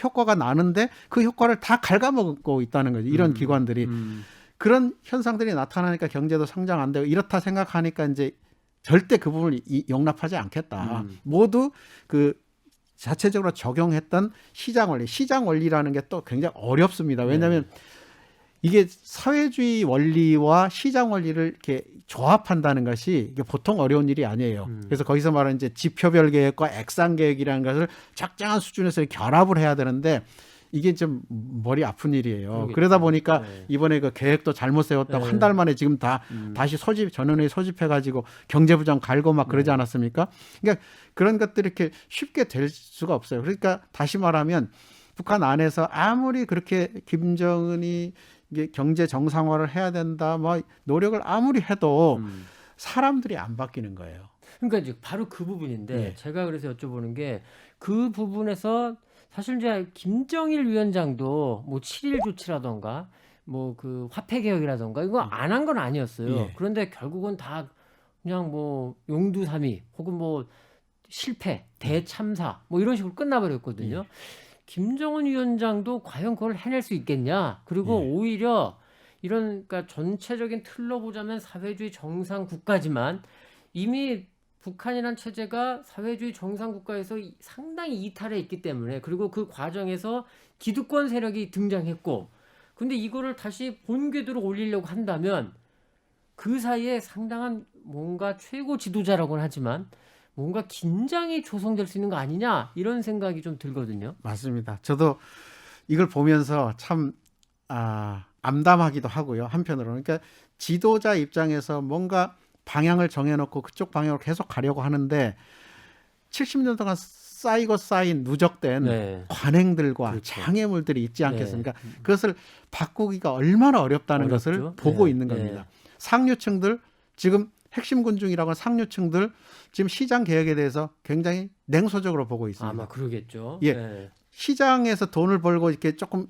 효과가 나는데 그 효과를 다 갉아먹고 있다는 거죠. 이런 기관들이. 그런 현상들이 나타나니까 경제도 성장 안 되고 이렇다 생각하니까 이제 절대 그 부분을 용납하지 않겠다. 모두 그 자체적으로 적용했던 시장 원리라는 게 또 굉장히 어렵습니다. 왜냐하면 이게 사회주의 원리와 시장 원리를 이렇게 조합한다는 것이 이게 보통 어려운 일이 아니에요. 그래서 거기서 말하는 이제 지표별 계획과 액상 계획이라는 것을 적정한 수준에서 결합을 해야 되는데 이게 좀 머리 아픈 일이에요. 그러겠죠. 그러다 보니까 네. 이번에 그 계획도 잘못 세웠다고 네. 한 달 만에 지금 다시 전원회의 소집해가지고 경제부장 갈고 막 그러지 않았습니까? 그러니까 그런 것들이 이렇게 쉽게 될 수가 없어요. 그러니까 다시 말하면 북한 안에서 아무리 그렇게 김정은이 이게 경제 정상화를 해야 된다, 뭐 노력을 아무리 해도 사람들이 안 바뀌는 거예요. 그러니까 이제 바로 그 부분인데 네. 제가 그래서 여쭤보는 게 그 부분에서 사실 이제 김정일 위원장도 뭐 7.1 조치라던가 뭐 그 화폐 개혁이라던가 이거 안 한 건 아니었어요. 예. 그런데 결국은 다 그냥 뭐 용두사미 혹은 뭐 실패, 대참사 뭐 이런 식으로 끝나버렸거든요. 김정은 위원장도 과연 그걸 해낼 수 있겠냐? 그리고 예. 오히려 이런 그러니까 전체적인 틀로 보자면 사회주의 정상 국가지만 이미 북한이란 체제가 사회주의 정상 국가에서 상당히 이탈해 있기 때문에 그리고 그 과정에서 기득권 세력이 등장했고 근데 이거를 다시 본궤도로 올리려고 한다면 그 사이에 상당한 뭔가 최고 지도자라고는 하지만 뭔가 긴장이 조성될 수 있는 거 아니냐 이런 생각이 좀 들거든요. 맞습니다. 저도 이걸 보면서 참 암담하기도 하고요. 한편으로는 그러니까 지도자 입장에서 뭔가 방향을 정해놓고 그쪽 방향으로 계속 가려고 하는데 70년 동안 쌓인 누적된 네. 관행들과 그렇죠. 장애물들이 있지 않겠습니까? 그것을 바꾸기가 얼마나 어렵다는 어렵죠. 것을 보고 네. 있는 겁니다. 상류층들 지금 핵심 군중이라고 하는 상류층들 지금 시장 개혁에 대해서 굉장히 냉소적으로 보고 있습니다. 아마 그러겠죠. 예. 네. 시장에서 돈을 벌고 이렇게 조금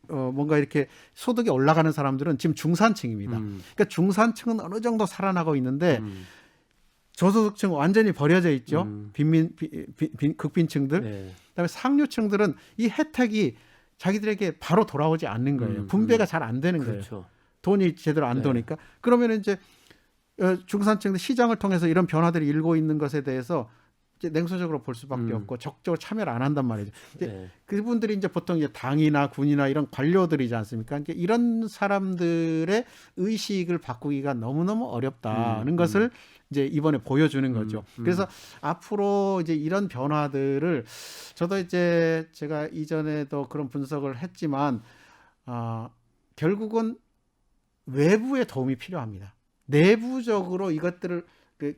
뭔가 이렇게 소득이 올라가는 사람들은 지금 중산층입니다. 그러니까 중산층은 어느 정도 살아나고 있는데 저소득층 완전히 버려져 있죠. 극빈층들. 네. 그다음에 상류층들은 이 혜택이 자기들에게 바로 돌아오지 않는 거예요. 분배가 잘 안 되는 거예요. 그렇죠. 돈이 제대로 안 네. 도니까. 그러면 이제 중산층들 시장을 통해서 이런 변화들이 일고 있는 것에 대해서 이제 냉소적으로 볼 수밖에 없고 적극적으로 참여를 안 한단 말이죠. 이제 네. 그분들이 이제 보통 이제 당이나 군이나 이런 관료들이지 않습니까? 그러니까 이런 사람들의 의식을 바꾸기가 너무너무 어렵다는 것을 이제 이번에 보여주는 거죠. 그래서 앞으로 이제 이런 변화들을 저도 이제 제가 이전에도 그런 분석을 했지만 결국은 외부의 도움이 필요합니다. 내부적으로 이것들을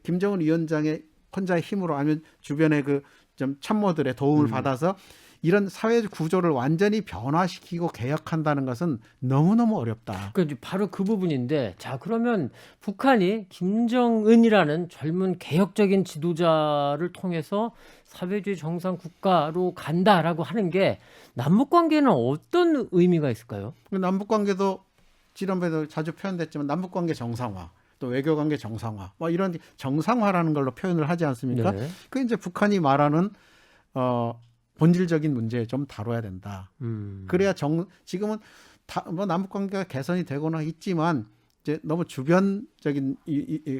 김정은 위원장의 혼자의 힘으로 아니면 주변의 그 좀 참모들의 도움을 받아서 이런 사회 구조를 완전히 변화시키고 개혁한다는 것은 너무너무 어렵다. 그러니까 이제 바로 그 부분인데 자 그러면 북한이 김정은이라는 젊은 개혁적인 지도자를 통해서 사회주의 정상 국가로 간다라고 하는 게 남북 관계는 어떤 의미가 있을까요? 남북 관계도 지난번에도 자주 표현됐지만 남북 관계 정상화, 또 외교 관계 정상화, 뭐 이런 정상화라는 걸로 표현을 하지 않습니까? 네. 그 이제 북한이 말하는 본질적인 문제 좀 다뤄야 된다. 그래야 지금은 뭐 남북 관계가 개선이 되거나 있지만 이제 너무 주변적인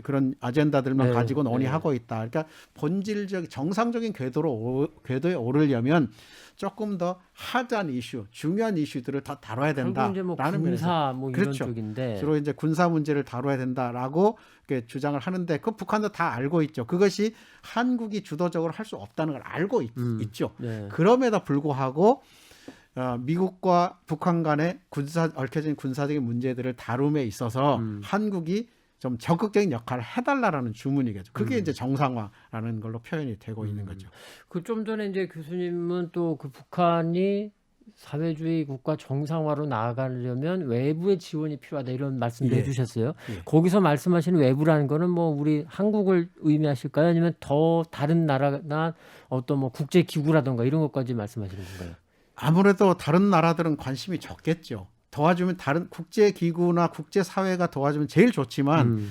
그런 아젠다들만 네, 가지고 논의하고 있다. 그러니까 본질적 정상적인 궤도에 오르려면 조금 더 하드한 이슈, 중요한 이슈들을 더 다뤄야 된다. 결국 이제 뭐 라는 면에서 군사 뭐 이런 그렇죠. 쪽인데 주로 이제 군사 문제를 다뤄야 된다라고 이렇게 주장을 하는데 그 북한도 다 알고 있죠. 그것이 한국이 주도적으로 할 수 없다는 걸 알고 있죠. 네. 그럼에도 불구하고 미국과 북한 간의 얽혀진 군사적인 문제들을 다룸에 있어서 한국이 좀 적극적인 역할을 해달라라는 주문이겠죠. 그게 이제 정상화라는 걸로 표현이 되고 있는 거죠. 그 좀 전에 이제 교수님은 또 그 북한이 사회주의 국가 정상화로 나아가려면 외부의 지원이 필요하다 이런 말씀도 예. 해주셨어요. 예. 거기서 말씀하시는 외부라는 거는 뭐 우리 한국을 의미하실까요? 아니면 더 다른 나라나 어떤 뭐 국제 기구라던가 이런 것까지 말씀하시는 건가요? 아무래도 다른 나라들은 관심이 적겠죠. 도와주면 다른 국제 기구나 국제 사회가 도와주면 제일 좋지만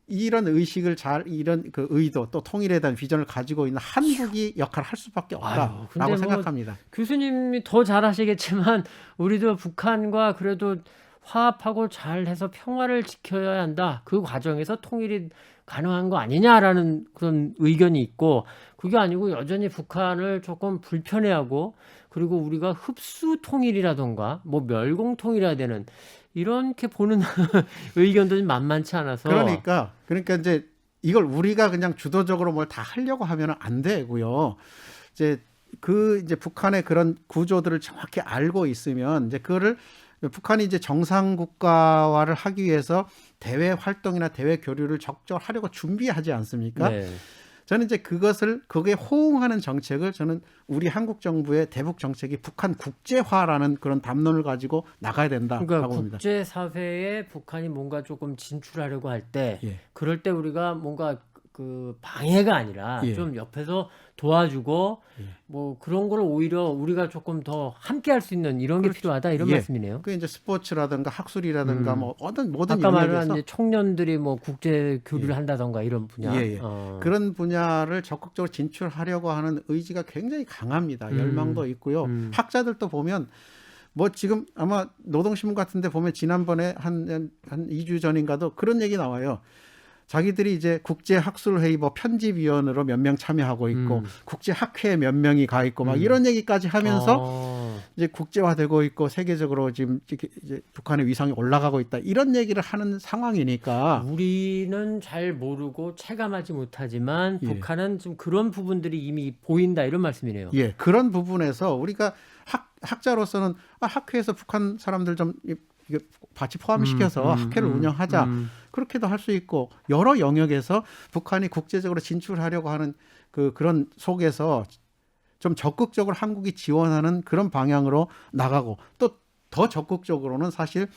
이런 의식을 이런 그 의도 또 통일에 대한 비전을 가지고 있는 한국이 역할을 할 수밖에 아유, 근데 없다라고 뭐 생각합니다. 교수님이 더 잘하시겠지만 우리도 북한과 그래도 화합하고 잘해서 평화를 지켜야 한다. 그 과정에서 통일이 가능한 거 아니냐라는 그런 의견이 있고 그게 아니고 여전히 북한을 조금 불편해하고 그리고 우리가 흡수 통일이라던가 뭐 멸공 통일해야 되는 이렇게 보는 의견도 좀 만만치 않아서 그러니까 이제 이걸 우리가 그냥 주도적으로 뭘 다 하려고 하면 안 되고요. 이제 북한의 그런 구조들을 정확히 알고 있으면 이제 그거를 북한이 이제 정상 국가화를 하기 위해서 대외 활동이나 대외 교류를 적극적으로 하려고 준비하지 않습니까? 네. 저는 이제 거기에 호응하는 정책을 저는 우리 한국 정부의 대북 정책이 북한 국제화라는 그런 담론을 가지고 나가야 된다라고 그러니까 봅니다. 국제 사회에 북한이 뭔가 조금 진출하려고 할 때 예. 그럴 때 우리가 뭔가 그 방해가 아니라 예. 좀 옆에서 도와주고 뭐 그런 걸 오히려 우리가 조금 더 함께 할 수 있는 이런 게 필요하다 이런 예. 말씀이네요. 그 이제 스포츠라든가 학술이라든가 뭐 모든 아까 말한 영역에서 이제 청년들이 뭐 국제 교류를 한다던가 이런 분야. 예. 그런 분야를 적극적으로 진출하려고 하는 의지가 굉장히 강합니다. 열망도 있고요. 학자들도 보면 뭐 지금 아마 노동신문 같은 데 보면 지난번에 한 2주 전인가도 그런 얘기 나와요. 자기들이 이제 국제학술회의 뭐 편집위원으로 몇 명 참여하고 있고 국제학회에 몇 명이 가 있고 막 이런 얘기까지 하면서 이제 국제화되고 있고 세계적으로 지금 이제 북한의 위상이 올라가고 있다 이런 얘기를 하는 상황이니까 우리는 잘 모르고 체감하지 못하지만 예. 북한은 좀 그런 부분들이 이미 보인다 이런 말씀이네요. 예, 그런 부분에서 우리가 학자로서는 학회에서 북한 사람들 좀 이게 같이 포함시켜서 학회를 운영하자. 그렇게도 할 수 있고 여러 영역에서 북한이 국제적으로 진출하려고 하는 그런 속에서 좀 적극적으로 한국이 지원하는 그런 방향으로 나가고 또 더 적극적으로는 사실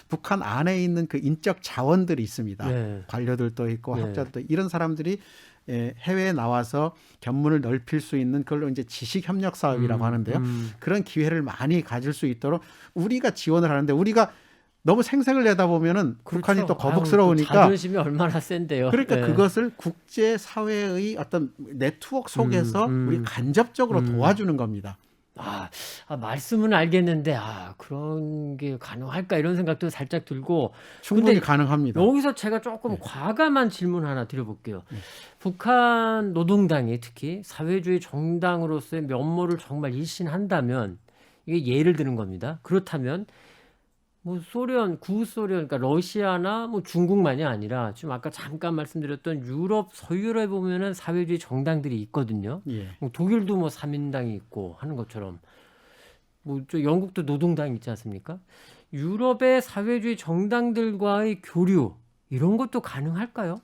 북한 안에 있는 그 인적 자원들이 있습니다. 네. 관료들도 있고 네. 학자들도 이런 사람들이 해외에 나와서 견문을 넓힐 수 있는 그걸로 이제 지식 협력 사업이라고 하는데요. 그런 기회를 많이 가질 수 있도록 우리가 지원을 하는데 우리가 너무 생색을 내다 보면은 그렇죠. 북한이 또 아유, 거북스러우니까 또 자존심이 얼마나 센데요. 그러니까 네. 그것을 국제 사회의 어떤 네트워크 속에서 우리 간접적으로 도와주는 겁니다. 말씀은 알겠는데 그런 게 가능할까 이런 생각도 살짝 들고 충분히 근데 가능합니다. 여기서 제가 조금 과감한 질문 하나 드려볼게요. 북한 노동당이 특히 사회주의 정당으로서의 면모를 정말 일신한다면 이게 예를 드는 겁니다. 그렇다면 뭐 구소련, 그러니까 러시아나 뭐 중국만이 아니라 지금 아까 잠깐 말씀드렸던 유럽, 서유럽에 보면은 사회주의 정당들이 있거든요. 예. 뭐 독일도 뭐 3인당이 있고 하는 것처럼 뭐 저 영국도 노동당이 있지 않습니까? 유럽의 사회주의 정당들과의 교류 이런 것도 가능할까요?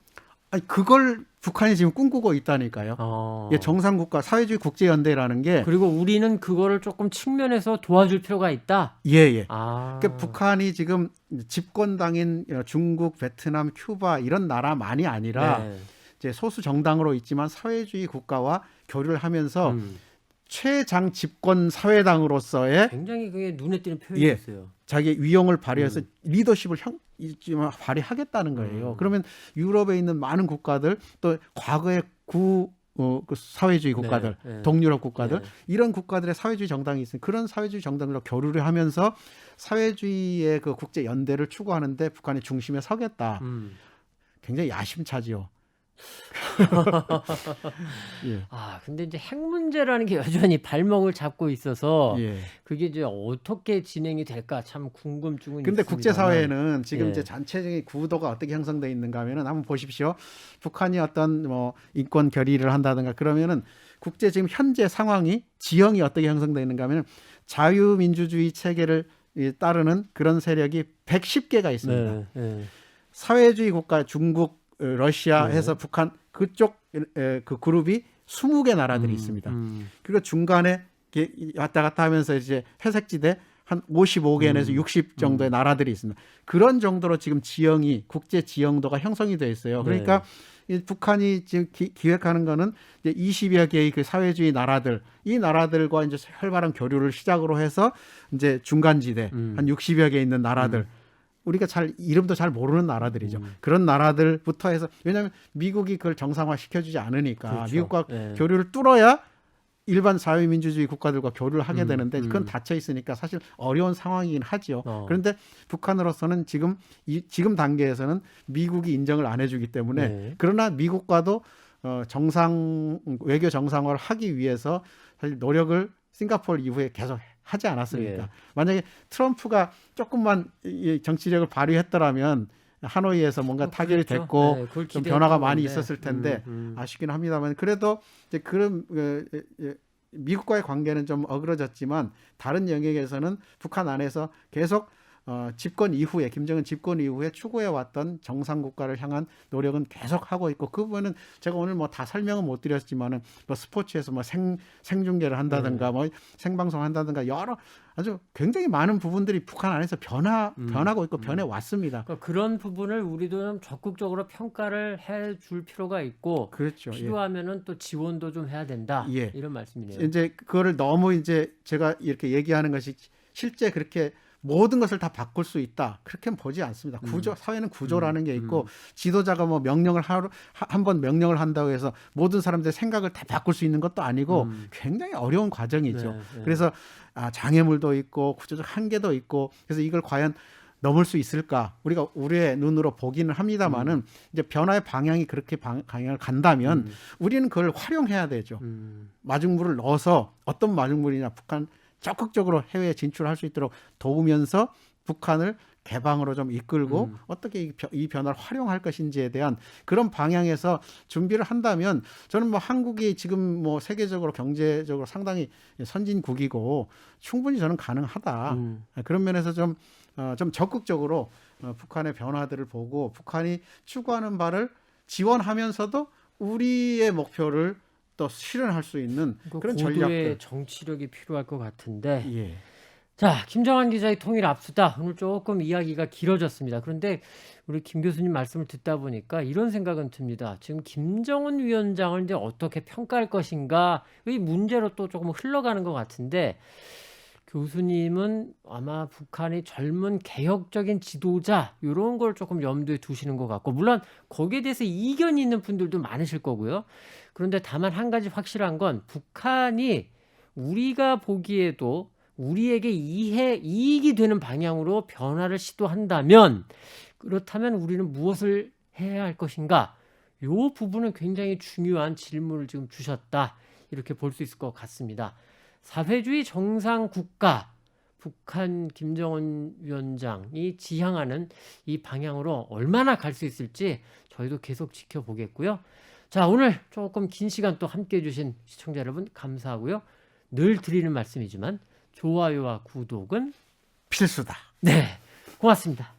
아니 그걸 북한이 지금 꿈꾸고 있다니까요. 예, 정상국가 사회주의 국제연대라는 게 그리고 우리는 그거를 조금 측면에서 도와줄 필요가 있다. 예. 그러니까 북한이 지금 집권당인 중국, 베트남, 큐바 이런 나라만이 아니라 네. 이제 소수 정당으로 있지만 사회주의 국가와 교류를 하면서 최장 집권 사회당으로서의 굉장히 그게 눈에 띄는 표현이었어요. 자기 위용을 발휘해서 리더십을 발휘하겠다는 거예요. 그러면 유럽에 있는 많은 국가들 또 과거의 그 사회주의 국가들, 동유럽 국가들 이런 국가들의 사회주의 정당이 있으니 그런 사회주의 정당으로 교류를 하면서 사회주의의 그 국제 연대를 추구하는데 북한이 중심에 서겠다. 굉장히 야심차지요. 근데 이제 핵 문제라는 게 여전히 발목을 잡고 있어서 그게 이제 어떻게 진행이 될까 참 궁금증은 근데 있습니다만. 국제사회는 지금 이제 전체적인 구도가 어떻게 형성되어 있는가 하면은 한번 보십시오. 북한이 어떤 뭐 인권 결의를 한다든가 그러면은 국제 지금 현재 상황이 지형이 어떻게 형성되어 있는가 하면은 자유민주주의 체계를 따르는 그런 세력이 110개가 있습니다. 사회주의 국가 중국 러시아 해서 북한 그쪽 그 그룹이 20개 나라들이 있습니다. 그리고 중간에 왔다 갔다 하면서 이제 회색지대 한 55개에서 60 정도의 나라들이 있습니다. 그런 정도로 지금 지형이 국제 지형도가 형성이 되어 있어요. 그러니까 이 북한이 지금 기획하는 거는 이제 20여 개의 그 사회주의 나라들, 이 나라들과 이제 활발한 교류를 시작으로 해서 이제 중간지대 한 60여 개 있는 나라들. 우리가 이름도 잘 모르는 나라들이죠. 그런 나라들부터 해서, 왜냐하면 미국이 그걸 정상화 시켜주지 않으니까. 그렇죠. 미국과 교류를 뚫어야 일반 사회민주주의 국가들과 교류를 하게 되는데 그건 닫혀 있으니까 사실 어려운 상황이긴 하죠. 그런데 북한으로서는 지금 단계에서는 미국이 인정을 안 해주기 때문에 그러나 미국과도 외교 정상화를 하기 위해서 사실 노력을 싱가포르 이후에 계속 하지 않았습니까? 만약에 트럼프가 조금만 정치력을 발휘했더라면 하노이에서 뭔가 타결이 그렇죠. 됐고 좀 변화가 많이 건데. 있었을 텐데 아쉽긴 합니다만, 그래도 이제 그런 미국과의 관계는 좀 어그러졌지만 다른 영역에서는 북한 안에서 계속 집권 이후에, 김정은 집권 이후에 추구해왔던 정상 국가를 향한 노력은 계속하고 있고, 그 부분은 제가 오늘 뭐 다 설명은 못 드렸지만은 뭐 스포츠에서 뭐 생중계를 한다든가 뭐 생방송 한다든가 여러 아주 굉장히 많은 부분들이 북한 안에서 변하고 있고 변해 왔습니다. 그러니까 그런 부분을 우리도 좀 적극적으로 평가를 해줄 필요가 있고, 그렇죠. 필요하면은 또 지원도 좀 해야 된다. 이런 말씀이네요. 이제 그거를 너무 이제 제가 이렇게 얘기하는 것이 실제 그렇게 모든 것을 다 바꿀 수 있다, 그렇게는 보지 않습니다. 사회는 구조라는 게 있고 지도자가 뭐 한번 명령을 한다고 해서 모든 사람들의 생각을 다 바꿀 수 있는 것도 아니고 굉장히 어려운 과정이죠. 그래서 장애물도 있고 구조적 한계도 있고, 그래서 이걸 과연 넘을 수 있을까? 우리가 우리의 눈으로 보기는 합니다만은 이제 변화의 방향이 그렇게 방향을 간다면 우리는 그걸 활용해야 되죠. 마중물을 넣어서 어떤 마중물이냐, 북한 적극적으로 해외에 진출할 수 있도록 도우면서 북한을 개방으로 좀 이끌고 어떻게 이 변화를 활용할 것인지에 대한 그런 방향에서 준비를 한다면, 저는 뭐 한국이 지금 뭐 세계적으로 경제적으로 상당히 선진국이고 충분히 저는 가능하다. 그런 면에서 좀 적극적으로 북한의 변화들을 보고 북한이 추구하는 바를 지원하면서도 우리의 목표를 또 실현할 수 있는 그런 고도의 전략들. 정치력이 필요할 것 같은데. 자, 김정한 기자의 통일 압수다. 오늘 조금 이야기가 길어졌습니다. 그런데 우리 김 교수님 말씀을 듣다 보니까 이런 생각은 듭니다. 지금 김정은 위원장을 이제 어떻게 평가할 것인가의 문제로 또 조금 흘러가는 것 같은데, 교수님은 아마 북한의 젊은 개혁적인 지도자 이런 걸 조금 염두에 두시는 것 같고, 물론 거기에 대해서 이견이 있는 분들도 많으실 거고요. 그런데 다만 한 가지 확실한 건, 북한이 우리가 보기에도 우리에게 이익이 되는 방향으로 변화를 시도한다면, 그렇다면 우리는 무엇을 해야 할 것인가? 이 부분은 굉장히 중요한 질문을 지금 주셨다, 이렇게 볼 수 있을 것 같습니다. 사회주의 정상 국가, 북한 김정은 위원장이 지향하는 이 방향으로 얼마나 갈 수 있을지 저희도 계속 지켜보겠고요. 자, 오늘 조금 긴 시간 또 함께해 주신 시청자 여러분 감사하고요. 늘 드리는 말씀이지만 좋아요와 구독은 필수다. 네, 고맙습니다.